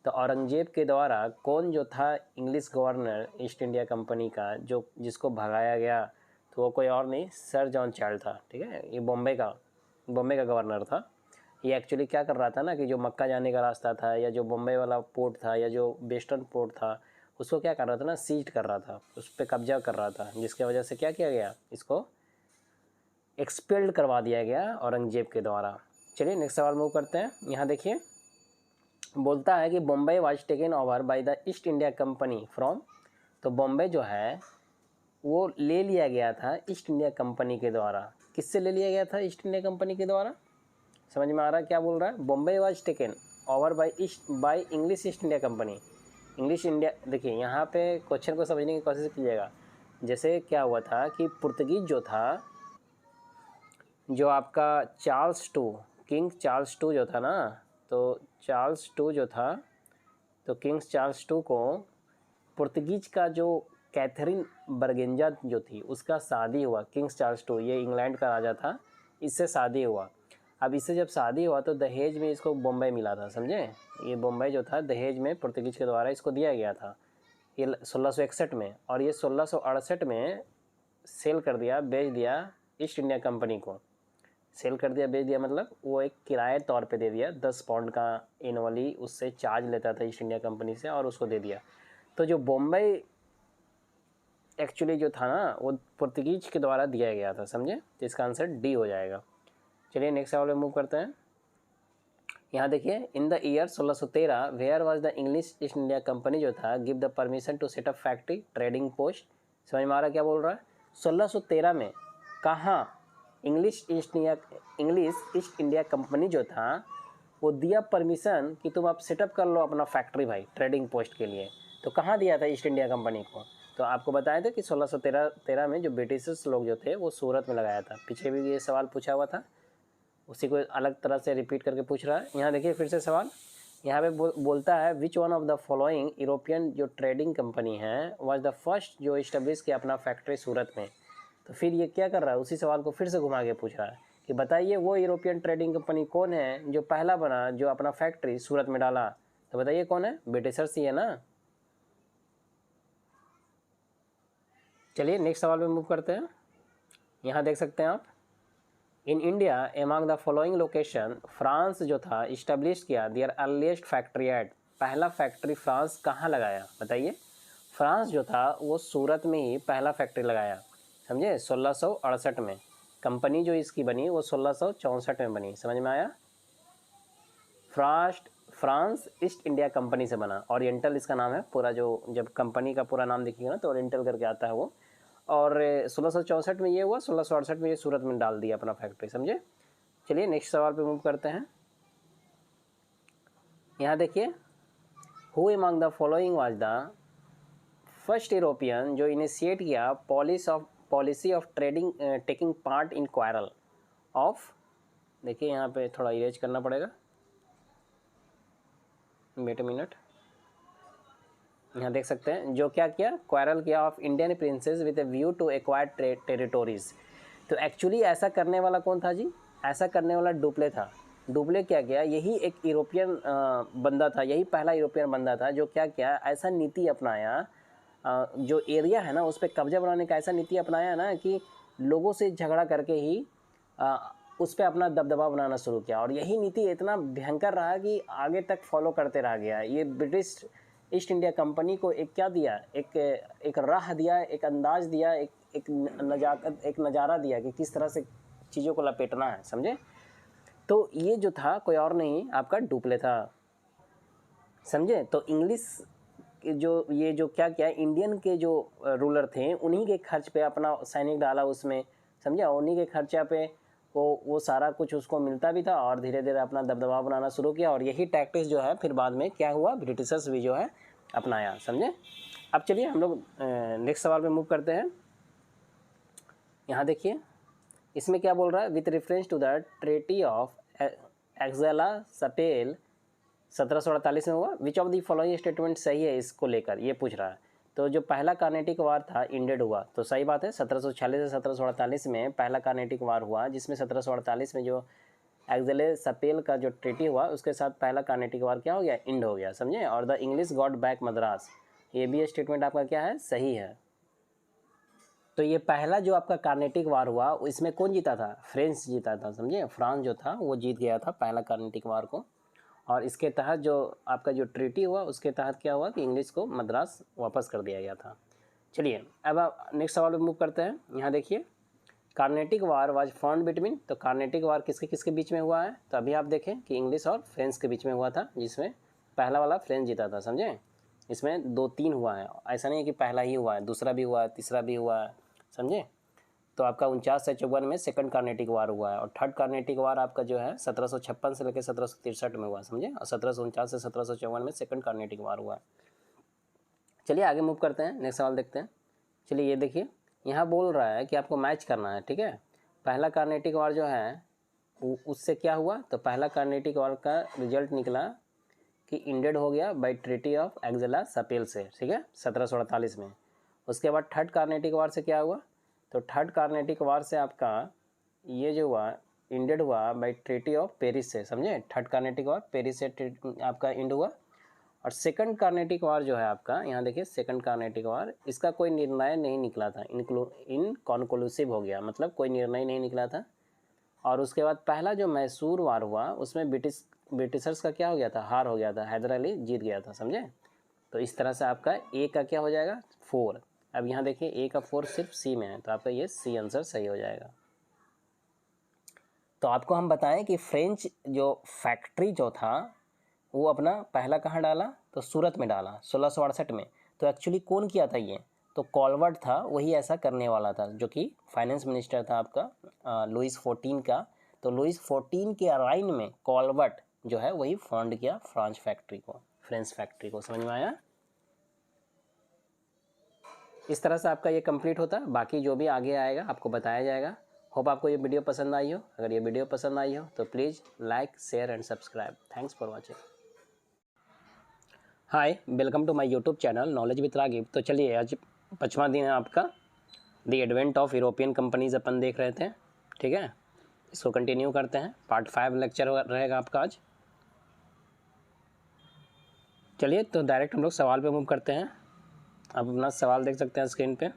तो औरंगजेब के द्वारा कौन जो था English governor east India company का जो जिसको भगाया गया, तो वो कोई और नहीं सर जॉन चार्ल्स था, ठीक है। ये बॉम्बे का गवर्नर था। ये एक्चुअली क्या कर रहा था ना कि जो मक्का जाने का रास्ता था या जो बॉम्बे वाला पोर्ट था या जो वेस्टर्न पोर्ट था उसको क्या कर रहा था ना, सीज कर रहा था, उस पर कब्जा कर रहा था, जिसके वजह से क्या किया गया, इसको एक्सपेल्ड करवा दिया गया औरंगजेब के द्वारा। चलिए नेक्स्ट सवाल मूव करते हैं। यहाँ देखिए बोलता है कि Bombay was taken over by the east India company from. तो बॉम्बे जो है वो ले लिया गया था ईस्ट इंडिया कंपनी के द्वारा। किससे ले लिया गया था ईस्ट इंडिया कंपनी के द्वारा, समझ में आ रहा है क्या बोल रहा है। Bombay was taken over by English East India company. English India, देखिए यहाँ पे क्वेश्चन को समझने की कोशिश कीजिएगा। जैसे क्या हुआ था कि पुर्तगीज जो था, जो आपका किंग चार्ल्स टू जो था ना, तो चार्ल्स टू जो था, तो किंग्स चार्ल्स टू को पुर्तगीज का जो कैथरीन बर्गेंजा जो थी उसका शादी हुआ। किंग्स चार्ल्स टू ये इंग्लैंड का राजा था, इससे शादी हुआ। अब इससे जब शादी हुआ तो दहेज में इसको बॉम्बे मिला था, समझे। ये बॉम्बे जो था दहेज में पुर्तगीज के द्वारा इसको दिया गया था, ये 1661 में। और ये 1668 में सेल कर दिया, बेच दिया ईस्ट इंडिया कंपनी को। सेल कर दिया, बेच दिया, मतलब वो एक किराए तौर पे दे दिया, 10 पाउंड का एनुअली उससे चार्ज लेता था ईस्ट इंडिया कंपनी से और उसको दे दिया। तो जो बॉम्बे एक्चुअली जो था ना वो पुर्तगीज के द्वारा दिया गया था, समझे। तो इसका आंसर डी हो जाएगा। चलिए नेक्स्ट सवाल पे मूव करते हैं। यहाँ देखिए in the year 1613 where was the English East India company जो था give the permission to set up factory trading post. समझ में आ रहा क्या बोल रहा है। 1613 में कहाँ इंग्लिश ईस्ट इंडिया कंपनी जो था वो दिया परमिशन कि तुम आप सेटअप कर लो अपना फैक्ट्री भाई ट्रेडिंग पोस्ट के लिए। तो कहाँ दिया था ईस्ट इंडिया कंपनी को, तो आपको बताया था कि 1613 में जो ब्रिटिशर्स लोग जो थे वो सूरत में लगाया था। पीछे भी ये सवाल पूछा हुआ था, उसी को अलग तरह से रिपीट करके पूछ रहा है। यहाँ देखिए फिर से सवाल, यहाँ पे बोलता है which one of the following European जो ट्रेडिंग कंपनी है वाज द फर्स्ट जो इस्टेब्लिश किया अपना फैक्ट्री सूरत में। तो फिर ये क्या कर रहा है, उसी सवाल को फिर से घुमा के पूछ रहा है कि बताइए वो यूरोपियन ट्रेडिंग कंपनी कौन है जो पहला बना जो अपना फैक्ट्री सूरत में डाला। तो बताइए कौन है, ब्रिटिशर्स ही है ना। चलिए नेक्स्ट सवाल पे मूव करते हैं। यहाँ देख सकते हैं आप in India among the following location, France जो था इस्टेब्लिश किया देयर अर्लीस्ट फैक्ट्री एट, पहला फैक्ट्री फ्रांस कहाँ लगाया बताइए। फ्रांस जो था वो सूरत में ही पहला फैक्ट्री लगाया, समझे, 1668 में। कंपनी जो इसकी बनी वो 1664 में बनी, समझ में आया। फ्रांस ईस्ट इंडिया कंपनी से बना, ओरिएंटल इसका नाम है पूरा, जो जब कंपनी का पूरा नाम देखिएगा ना तो ओरिएंटल करके आता है वो। और 1664 में ये हुआ, 1668 में ये सूरत में डाल दिया अपना फैक्ट्री, समझे। चलिए नेक्स्ट सवाल पे मूव करते हैं। यहाँ देखिए, who among the following was the first European जो इनिशिएट किया policy of trading taking part in quarrel of, देखिए यहाँ पे थोड़ा इरेज करना पड़ेगा, वेट अ मिनट। यहाँ देख सकते हैं जो क्या किया, क्वारल किया of Indian princes with a view to acquire territories. तो एक्चुअली ऐसा करने वाला कौन था जी, ऐसा करने वाला डुप्ले था। डुप्ले क्या किया, यही एक यूरोपियन बंदा था, यही पहला यूरोपियन बंदा था जो क्या किया, ऐसा नीति अपनाया, जो एरिया है ना उस पर कब्जा बनाने का ऐसा नीति अपनाया ना कि लोगों से झगड़ा करके ही उस पर अपना दबदबा बनाना शुरू किया। और यही नीति इतना भयंकर रहा कि आगे तक फॉलो करते रह गया। ये ब्रिटिश ईस्ट इंडिया कंपनी को एक क्या दिया, एक राह दिया, एक अंदाज दिया, एक नज़ारा दिया कि किस तरह से चीज़ों को लपेटना है, समझे। तो ये जो था कोई और नहीं, आपका डुप्ले था, समझे। तो इंग्लिश जो ये जो क्या किया, इंडियन के जो रूलर थे उन्हीं के खर्च पे अपना सैनिक डाला उसमें, समझा, उन्हीं के खर्चा पे वो सारा कुछ उसको मिलता भी था और धीरे धीरे अपना दबदबा बनाना शुरू किया। और यही टैक्टिक्स जो है फिर बाद में क्या हुआ, ब्रिटिशर्स भी जो है अपनाया, समझे। अब चलिए हम लोग नेक्स्ट सवाल पे मूव करते हैं। यहाँ देखिए इसमें क्या बोल रहा है, with reference to the treaty of Aix-la-Chapelle 1748 में हुआ, which of the following statement सही है, इसको लेकर ये पूछ रहा है। तो जो पहला कार्नेटिक वार था इंडेड हुआ, तो सही बात है, 1746 से 1748 में पहला कार्नेटिक वार हुआ, जिसमें 1748 में जो एक्सेले-सपेल का जो ट्रीटी हुआ उसके साथ पहला कार्नेटिक वार क्या हो गया, इंड हो गया, समझे। और the English got back Madras, ये भी स्टेटमेंट आपका क्या है, सही है। तो ये पहला जो आपका कार्नेटिक वार हुआ इसमें कौन जीता था, फ्रेंच जीता था, समझे। फ्रांस जो था वो जीत गया था पहला कार्नेटिक वार को। और इसके तहत जो आपका जो ट्रीटी हुआ उसके तहत क्या हुआ कि इंग्लिश को मद्रास वापस कर दिया गया था। चलिए अब आप नेक्स्ट सवाल पे मूव करते हैं। यहाँ देखिए, कार्नेटिक वार वाज फॉर्म्ड बिटवीन, तो कार्नेटिक वार किसके किसके बीच में हुआ है, तो अभी आप देखें कि इंग्लिश और फ्रेंच के बीच में हुआ था, जिसमें पहला वाला फ्रेंच जीता था, समझे। इसमें 2-3 हुआ है, ऐसा नहीं है कि पहला ही हुआ है, दूसरा भी हुआ है, तीसरा भी हुआ है, समझे। तो आपका 49 से 54 में सेकंड कार्नेटिक वार हुआ है। और थर्ड कार्नेटिक वार आपका जो है 1756 से लेकर 1763 में हुआ, समझे। और 1749 से 1754 में सेकंड कार्नेटिक वार हुआ है। चलिए आगे मूव करते हैं, नेक्स्ट सवाल देखते हैं। चलिए ये देखिए, यहाँ बोल रहा है कि आपको मैच करना है, ठीक है। पहला कार्नेटिक वार जो है उससे क्या हुआ, तो पहला कार्नेटिक वार का रिजल्ट निकला कि इंडेड हो गया बाई ट्रीटी ऑफ एक्सेला-सपेल से, ठीक है, 1748 में। उसके बाद थर्ड कार्नेटिक वार से क्या हुआ, तो थर्ड कार्नेटिक वार से आपका ये जो हुआ इंडेड हुआ बाई ट्रीटी ऑफ पेरिस से, समझे। थर्ड कार्नेटिक वार पेरिस से आपका इंड हुआ। और सेकंड कार्नेटिक वार जो है आपका, यहाँ देखिए सेकंड कार्नेटिक वार, इसका कोई निर्णय नहीं निकला था, इनकॉन्क्लूसिव हो गया, मतलब कोई निर्णय नहीं निकला था। और उसके बाद पहला जो मैसूर वार हुआ उसमें ब्रिटिशर्स का क्या हो गया था, हार हो गया था, हैदर अली जीत गया था, समझे। तो इस तरह से आपका ए का क्या हो जाएगा, 4। अब यहाँ देखिए ए का 4 सिर्फ सी में है, तो आपका ये सी आंसर सही हो जाएगा। तो आपको हम बताएं कि फ्रेंच जो फैक्ट्री जो था वो अपना पहला कहाँ डाला, तो सूरत में डाला 1668 में। तो एक्चुअली कौन किया था ये, तो कॉलवर्ट था, वही ऐसा करने वाला था, जो कि फाइनेंस मिनिस्टर था आपका लुइस 14 का। तो लुइस 14 के अराइन में कॉलवर्ट जो है वही फाउंड किया फ्रेंच फैक्ट्री को, समझ में आया। इस तरह से आपका ये कंप्लीट होता है, बाकी जो भी आगे आएगा आपको बताया जाएगा। होप आपको ये वीडियो पसंद आई हो। अगर ये वीडियो पसंद आई हो तो please like, share and subscribe. Thanks for watching. Hi, welcome to my YouTube channel knowledge with Ragib. तो चलिए आज 5वां दिन है आपका, the advent of European companies अपन देख रहे थे, ठीक है। इसको कंटिन्यू करते हैं, पार्ट 5 लेक्चर रहेगा आपका आज। चलिए तो डायरेक्ट हम लोग सवाल पे मूव करते हैं। आप अपना सवाल देख सकते हैं स्क्रीन पे।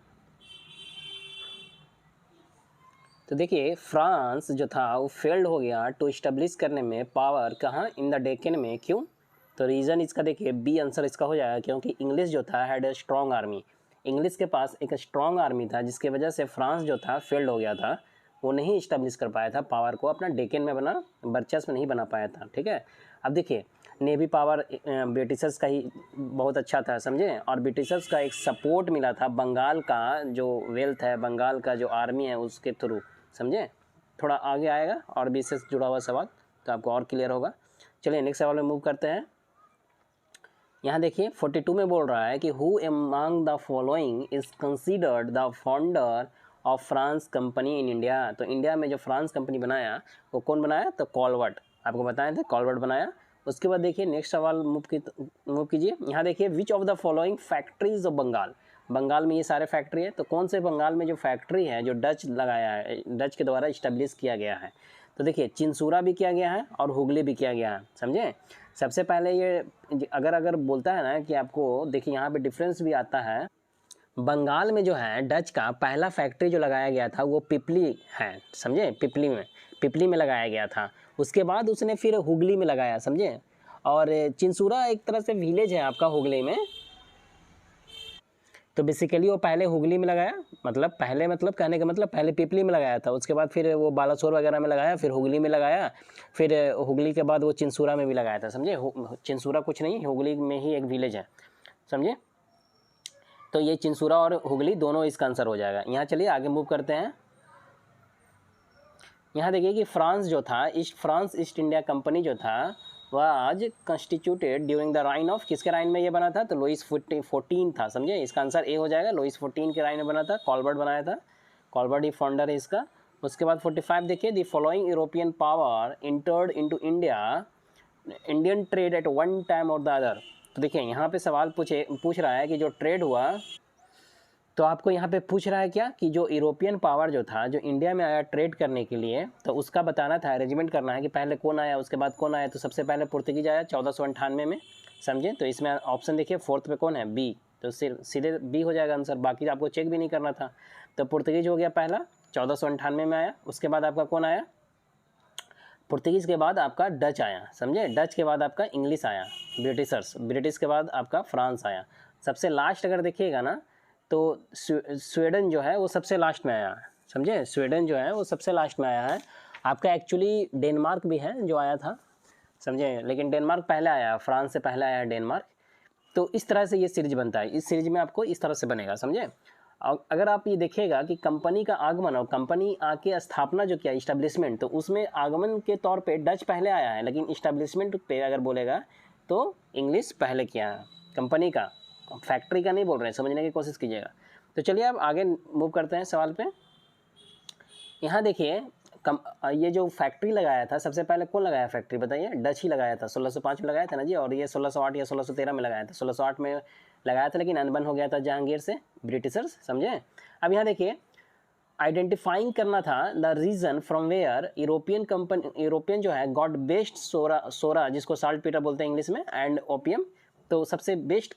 तो देखिए फ्रांस जो था वो फेल्ड हो गया टू इस्टेब्लिश करने में पावर कहाँ, इन द डेक्कन में। क्यों? तो रीज़न इसका देखिए बी आंसर इसका हो जाएगा, क्योंकि इंग्लिश जो था had a strong army. English के पास एक स्ट्रॉन्ग आर्मी था, जिसकी वजह से फ्रांस जो था फेल्ड हो गया था, वो नहीं इस्टेब्लिश कर पाया था पावर को, अपना डेक्कन में बना वर्चस्व नहीं बना पाया था। ठीक है, अब देखिए नेवी पावर ब्रिटिशर्स का ही बहुत अच्छा था, समझे, और ब्रिटिशर्स का एक सपोर्ट मिला था बंगाल का जो वेल्थ है, बंगाल का जो आर्मी है उसके थ्रू, समझे। थोड़ा आगे आएगा और भी इससे जुड़ा हुआ सवाल, तो आपको और क्लियर होगा। चलिए नेक्स्ट सवाल में मूव करते हैं। यहाँ देखिए 42 में बोल रहा है कि who among the following is considered the founder of France company in India. तो इंडिया में जो फ्रांस कंपनी बनाया वो कौन बनाया? तो कॉलवर्ट, आपको बताए थे कॉलवर्ट बनाया। उसके बाद देखिए नेक्स्ट सवाल मूव कीजिए। यहाँ देखिए which of the following factories of Bengal. Bengal में ये सारे फैक्ट्री है, तो कौन से बंगाल में जो फैक्ट्री है जो डच लगाया है, डच के द्वारा इस्टेब्लिश किया गया है? तो देखिए चिंसूरा भी किया गया है और हुगली भी किया गया है, समझे। सबसे पहले ये अगर बोलता है ना कि आपको देखिए यहाँ पे डिफरेंस भी आता है। बंगाल में जो है डच का पहला फैक्ट्री जो लगाया गया था वो पिपली है, समझे, पिपली में लगाया गया था। उसके बाद उसने फिर हुगली में लगाया, समझे। और चिंसूरा एक तरह से विलेज है आपका हुगली में, तो बेसिकली वो पहले हुगली में लगाया, मतलब पहले मतलब कहने का मतलब पहले पिपली में लगाया था, उसके बाद फिर वो बालासोर वगैरह में लगाया, फिर हुगली में लगाया, फिर हुगली के बाद वो चिंसूरा में भी लगाया था, समझे। चिंसूरा कुछ नहीं, हुगली में ही एक विलेज है, समझे। तो ये चिंसूरा और हुगली दोनों इसका आंसर हो जाएगा। यहाँ चलिए आगे मूव करते हैं। यहाँ देखिए कि फ्रांस जो था, फ्रांस ईस्ट इंडिया कंपनी जो था वह आज constituted during the reign of, किसके राइन में ये बना था? तो लुइस 14 था, समझे। इसका आंसर ए हो जाएगा, लुइस 14 के राइन में बना था, कॉलबर्ट बनाया था, कॉलबर्ट ही फाउंडर है इसका। उसके बाद 45 देखिए, the following European power entered into Indian trade at one time और द अदर। तो देखिए यहाँ पे सवाल पूछ रहा है कि जो ट्रेड हुआ, तो आपको यहाँ पे पूछ रहा है क्या कि जो यूरोपियन पावर जो था जो इंडिया में आया ट्रेड करने के लिए, तो उसका बताना था, अरेंजमेंट करना है कि पहले कौन आया उसके बाद कौन आया। तो सबसे पहले पुर्तगीज आया 1498 में, समझे। तो इसमें ऑप्शन देखिए फोर्थ पे कौन है? बी, तो सीधे बी हो जाएगा आंसर, बाकी आपको चेक भी नहीं करना था। तो पुर्तगीज हो गया पहला, 1498 में आया। उसके बाद आपका कौन आया? पुर्तगीज के बाद आपका डच आया, समझे। डच के बाद आपका इंग्लिश आया, ब्रिटिश के बाद आपका फ्रांस आया। सबसे लास्ट अगर देखिएगा ना तो स्वीडन जो है वो सबसे लास्ट में आया है, समझे। स्वीडन जो है वो सबसे लास्ट में आया है। आपका एक्चुअली डेनमार्क भी है जो आया था, समझे, लेकिन डेनमार्क पहले आया, फ्रांस से पहले आया डेनमार्क। तो इस तरह से ये सीरीज बनता है, इस सीरीज में आपको इस तरह से बनेगा, समझे। अगर आप ये देखिएगा कि कंपनी का आगमन और कंपनी आके स्थापना जो किया, इस्टेब्लिशमेंट, तो उसमें आगमन के तौर पे डच पहले आया है, लेकिन इस्टेब्लिशमेंट पे अगर बोलेगा तो इंग्लिश पहले किया है। कंपनी का, फैक्ट्री का नहीं बोल रहे हैं, समझने की कोशिश कीजिएगा। तो चलिए अब आगे मूव करते हैं सवाल पे। यहाँ देखिए ये जो फैक्ट्री लगाया था, सबसे पहले कौन लगाया फैक्ट्री बताइए? डच ही लगाया था, 1605 में लगाया था ना जी, और ये 1608 या 1613 में लगाया था। 1608 में लगाया था लेकिन अनबन हो गया था जहांगीर से, ब्रिटिशर्स, समझे। अब यहाँ देखिए आइडेंटिफाइंग करना था the region from where European जो है गॉट बेस्ट सोरा जिसको साल्ट पीटर बोलते हैं इंग्लिश में, एंड ओपियम। तो सबसे बेस्ट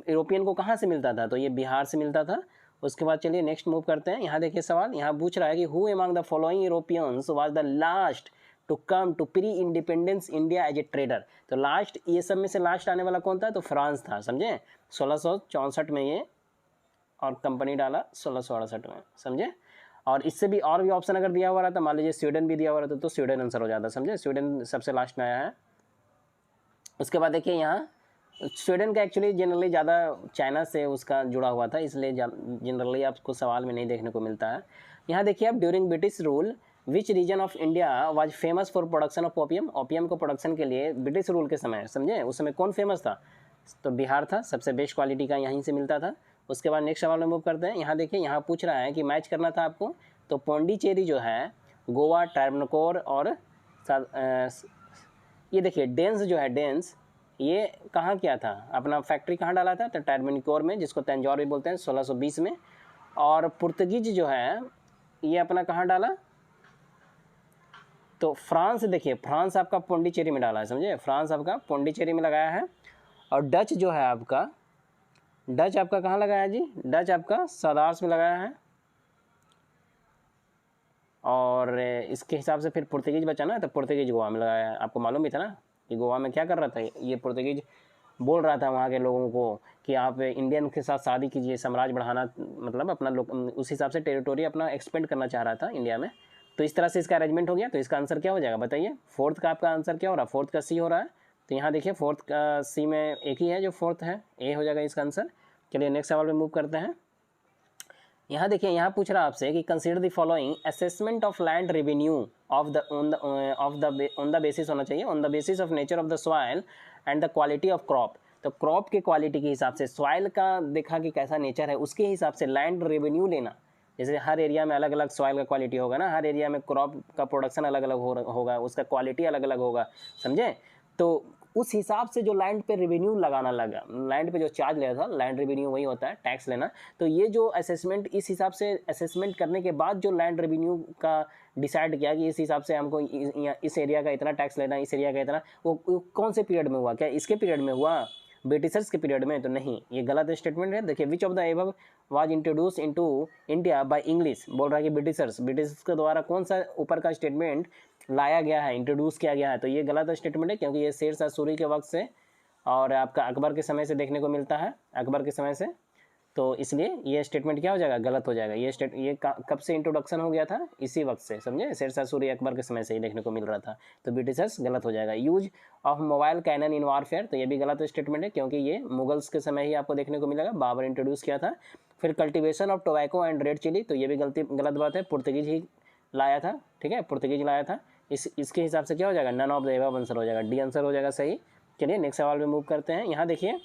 यूरोपियन को कहाँ से मिलता था? तो ये बिहार से मिलता था। उसके बाद चलिए नेक्स्ट मूव करते हैं। यहाँ देखिए सवाल यहाँ पूछ रहा है कि who among the following Europeans was the last to come to pre independence India as a trader. तो लास्ट, ये सब में से लास्ट आने वाला कौन था? तो फ्रांस था, समझे। 1664 में ये, और कंपनी डाला 1668 में, समझे। और इससे भी और भी ऑप्शन अगर दिया हुआ रहता, मान लीजिए स्वीडन भी दिया हुआ रहता, तो स्वीडन आंसर हो जाता, समझे। स्वीडन सबसे लास्ट में आया है। उसके बाद देखिए यहाँ स्वीडन का एक्चुअली जनरली ज़्यादा चाइना से उसका जुड़ा हुआ था, इसलिए जनरली आपको सवाल में नहीं देखने को मिलता है। यहाँ देखिए आप, during British rule which region of India was famous for production of opium. Opium को प्रोडक्शन के लिए ब्रिटिश रूल के समय, समझे, उस समय कौन फेमस था? तो बिहार था, सबसे बेस्ट क्वालिटी का यहीं से मिलता था। उसके बाद नेक्स्ट सवाल में मूव करते हैं। यहाँ देखिए यहाँ पूछ रहा है कि मैच करना था आपको, तो पौंडीचेरी जो है, गोवा, ट्रावणकोर और ये देखिए डेंस जो है, डेंस ये कहाँ किया था? अपना फैक्ट्री कहाँ डाला था? तो ट्रावणकोर में, जिसको तंजौर भी बोलते हैं, 1620 में। और पुर्तगीज जो है ये अपना कहाँ डाला? तो फ्रांस, देखिए फ्रांस आपका पौंडीचेरी में डाला है, समझे। फ्रांस आपका पौंडीचेरी में लगाया है। और डच जो है आपका, डच आपका कहाँ लगाया जी? डच आपका सौदार्स में लगाया है। और इसके हिसाब से फिर पुर्तगीज बचा ना, तो पुर्तगीज गोवा में लगाया। आपको मालूम भी था ना कि गोवा में क्या कर रहा था ये पुर्तगीज, बोल रहा था वहाँ के लोगों को कि आप इंडियन के साथ शादी कीजिए, साम्राज्य बढ़ाना, मतलब अपना लोग उस हिसाब से टेरिटोरी अपना एक्सपेंड करना चाह रहा था इंडिया में। तो इस तरह से इसका अरेंजमेंट हो गया। तो इसका आंसर क्या हो जाएगा बताइए? फोर्थ का आपका आंसर क्या हो रहा है? फोर्थ का सी हो रहा है। तो यहाँ देखिए फोर्थ का सी में एक ही है जो फोर्थ है, ए हो जाएगा इसका आंसर। चलिए नेक्स्ट सवाल में मूव करते हैं। यहाँ देखिए, यहाँ पूछ रहा है आपसे कि consider the following assessment of land revenue on the basis होना चाहिए, on the basis of nature of the soil and the quality of crop. तो क्रॉप के क्वालिटी के हिसाब से, सॉइल का देखा कि कैसा नेचर है, उसके हिसाब से लैंड रेवेन्यू लेना। जैसे हर एरिया में अलग अलग सॉइल का क्वालिटी होगा ना, हर एरिया में क्रॉप का प्रोडक्शन अलग अलग होगा, उसका क्वालिटी अलग अलग होगा, समझे? तो उस हिसाब से जो लैंड पे रेवेन्यू लगाना लगा, लैंड पे जो चार्ज लिया था, लैंड रेवेन्यू वही होता है, टैक्स लेना। तो ये जो असेसमेंट, इस हिसाब से असेसमेंट करने के बाद जो लैंड रेवेन्यू का डिसाइड किया कि इस हिसाब से हमको इस एरिया का इतना टैक्स लेना, इस एरिया का इतना, वो कौन से पीरियड में हुआ? क्या इसके पीरियड में हुआ, ब्रिटिशर्स के पीरियड में? तो नहीं, ये गलत स्टेटमेंट है। देखिए, which of the above was introduce into India by English, बोल रहा है कि ब्रिटिशर्स के द्वारा कौन सा ऊपर का स्टेटमेंट लाया गया है, इंट्रोड्यूस किया गया है। तो ये गलत स्टेटमेंट है, क्योंकि ये शेर शाह सूरी के वक्त से और आपका अकबर के समय से देखने को मिलता है, अकबर के समय से। तो इसलिए ये स्टेटमेंट क्या हो जाएगा? गलत हो जाएगा। ये कब से इंट्रोडक्शन हो गया था? इसी वक्त से, समझे? शेर शाह सूरी अकबर के समय से ही देखने को मिल रहा था। तो ब्रिटिशर्स गलत हो जाएगा। Use of mobile cannon in warfare, तो ये भी गलत स्टेटमेंट है, क्योंकि ये मुगल्स के समय ही आपको देखने को मिलेगा, बाबर इंट्रोड्यूस किया था। फिर cultivation of tobacco and red chilli, तो ये भी गलत बात है, पुर्तगीज ही लाया था, ठीक है, पुर्तगीज लाया था। इसके हिसाब से क्या हो जाएगा? None of the above answer हो जाएगा, डी आंसर हो जाएगा सही। चलिए नेक्स्ट सवाल में मूव करते हैं। यहाँ देखिए,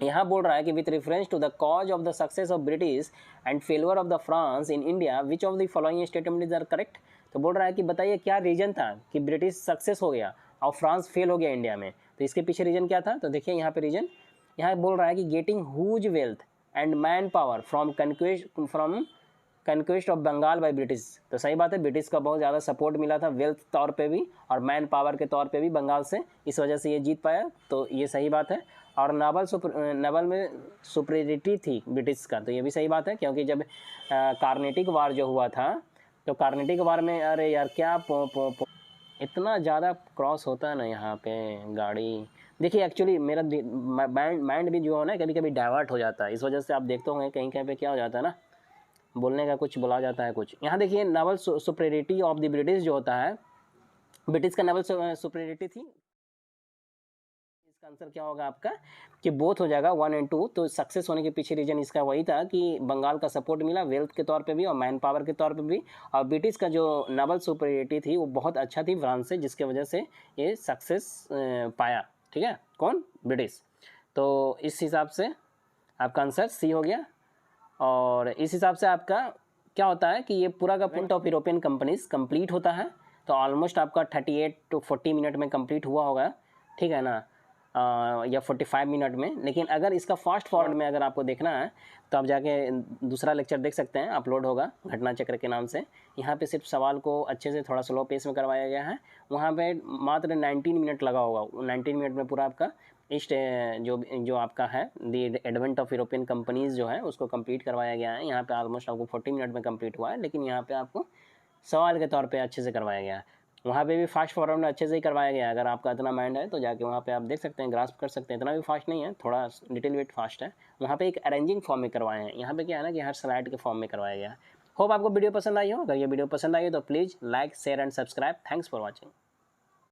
यहाँ बोल रहा है कि with reference to the cause of the success of British and failure of the France in India, which of the following statement are correct. तो बोल रहा है कि बताइए क्या रीजन था कि ब्रिटिश सक्सेस हो गया और फ्रांस फेल हो गया इंडिया में। तो इसके पीछे रीजन क्या था? तो देखिए यहाँ पे रीजन, यहाँ बोल रहा है कि getting huge wealth and manpower from conquest of Bengal by British. तो सही बात है, ब्रिटिश का बहुत ज़्यादा सपोर्ट मिला था वेल्थ तौर पे भी और मैन पावर के तौर पे भी बंगाल से, इस वजह से ये जीत पाया। तो ये सही बात है। और नावल में सुपरियरिटी थी ब्रिटिश का, तो ये भी सही बात है, क्योंकि जब कार्नेटिक वार जो हुआ था, तो कार्नेटिक वार में, अरे यार क्या इतना ज़्यादा क्रॉस होता है ना यहाँ पे गाड़ी। देखिए एक्चुअली मेरा माइंड भी जो है ना कभी कभी डाइवर्ट हो जाता है, इस वजह से आप देखते होंगे कहीं कहीं पे क्या हो जाता है ना, बोलने का कुछ बोला जाता है कुछ। यहाँ देखिए, novel superiority of the British जो होता है, ब्रिटिश का नावल सुपरियरिटी थी। इसका आंसर क्या होगा आपका? कि बोथ हो जाएगा 1 और 2। तो सक्सेस होने के पीछे रीजन इसका वही था कि बंगाल का सपोर्ट मिला वेल्थ के तौर पे भी और मैन पावर के तौर पे भी, और ब्रिटिश का जो नावल सुपरियरिटी थी वो बहुत अच्छा थी फ्रांस से, जिसके वजह से ये सक्सेस पाया, ठीक है, कौन? ब्रिटिश। तो इस हिसाब से आपका आंसर सी हो गया। और इस हिसाब से आपका क्या होता है कि ये पूरा का point of European companies complete होता है। तो ऑलमोस्ट आपका 38 to 40 मिनट में कंप्लीट हुआ होगा, ठीक है ना, या 45 मिनट में। लेकिन अगर इसका फास्ट फॉरवर्ड में अगर आपको देखना है तो आप जाके दूसरा लेक्चर देख सकते हैं, अपलोड होगा घटना चक्र के नाम से। यहाँ पे सिर्फ सवाल को अच्छे से थोड़ा स्लो पेस में करवाया गया है, वहाँ पे मात्र 19 मिनट लगा होगा। 19 मिनट में पूरा आपका इस जो आपका है the advent of European companies जो है उसको कंप्लीट करवाया गया है। यहाँ पे ऑलमोस्ट आपको 40 मिनट में कंप्लीट हुआ है, लेकिन यहाँ पे आपको सवाल के तौर पे अच्छे से करवाया गया है। वहाँ पे भी फास्ट फॉरवर्ड में अच्छे से ही करवाया गया है। अगर आपका इतना माइंड है तो जाके वहाँ पे आप देख सकते हैं, ग्रास्प कर सकते हैं। इतना भी फास्ट नहीं है, थोड़ा लिटिल बिट फास्ट है। वहाँ पे एक अरेंजिंग फॉर्म में करवाए हैं, यहाँ पे क्या है ना कि हर स्लाइड के फॉर्म में करवाया गया है। होप आपको वीडियो पसंद आई हो। अगर ये वीडियो पसंद आई हो तो please like, share and subscribe. Thanks for watching.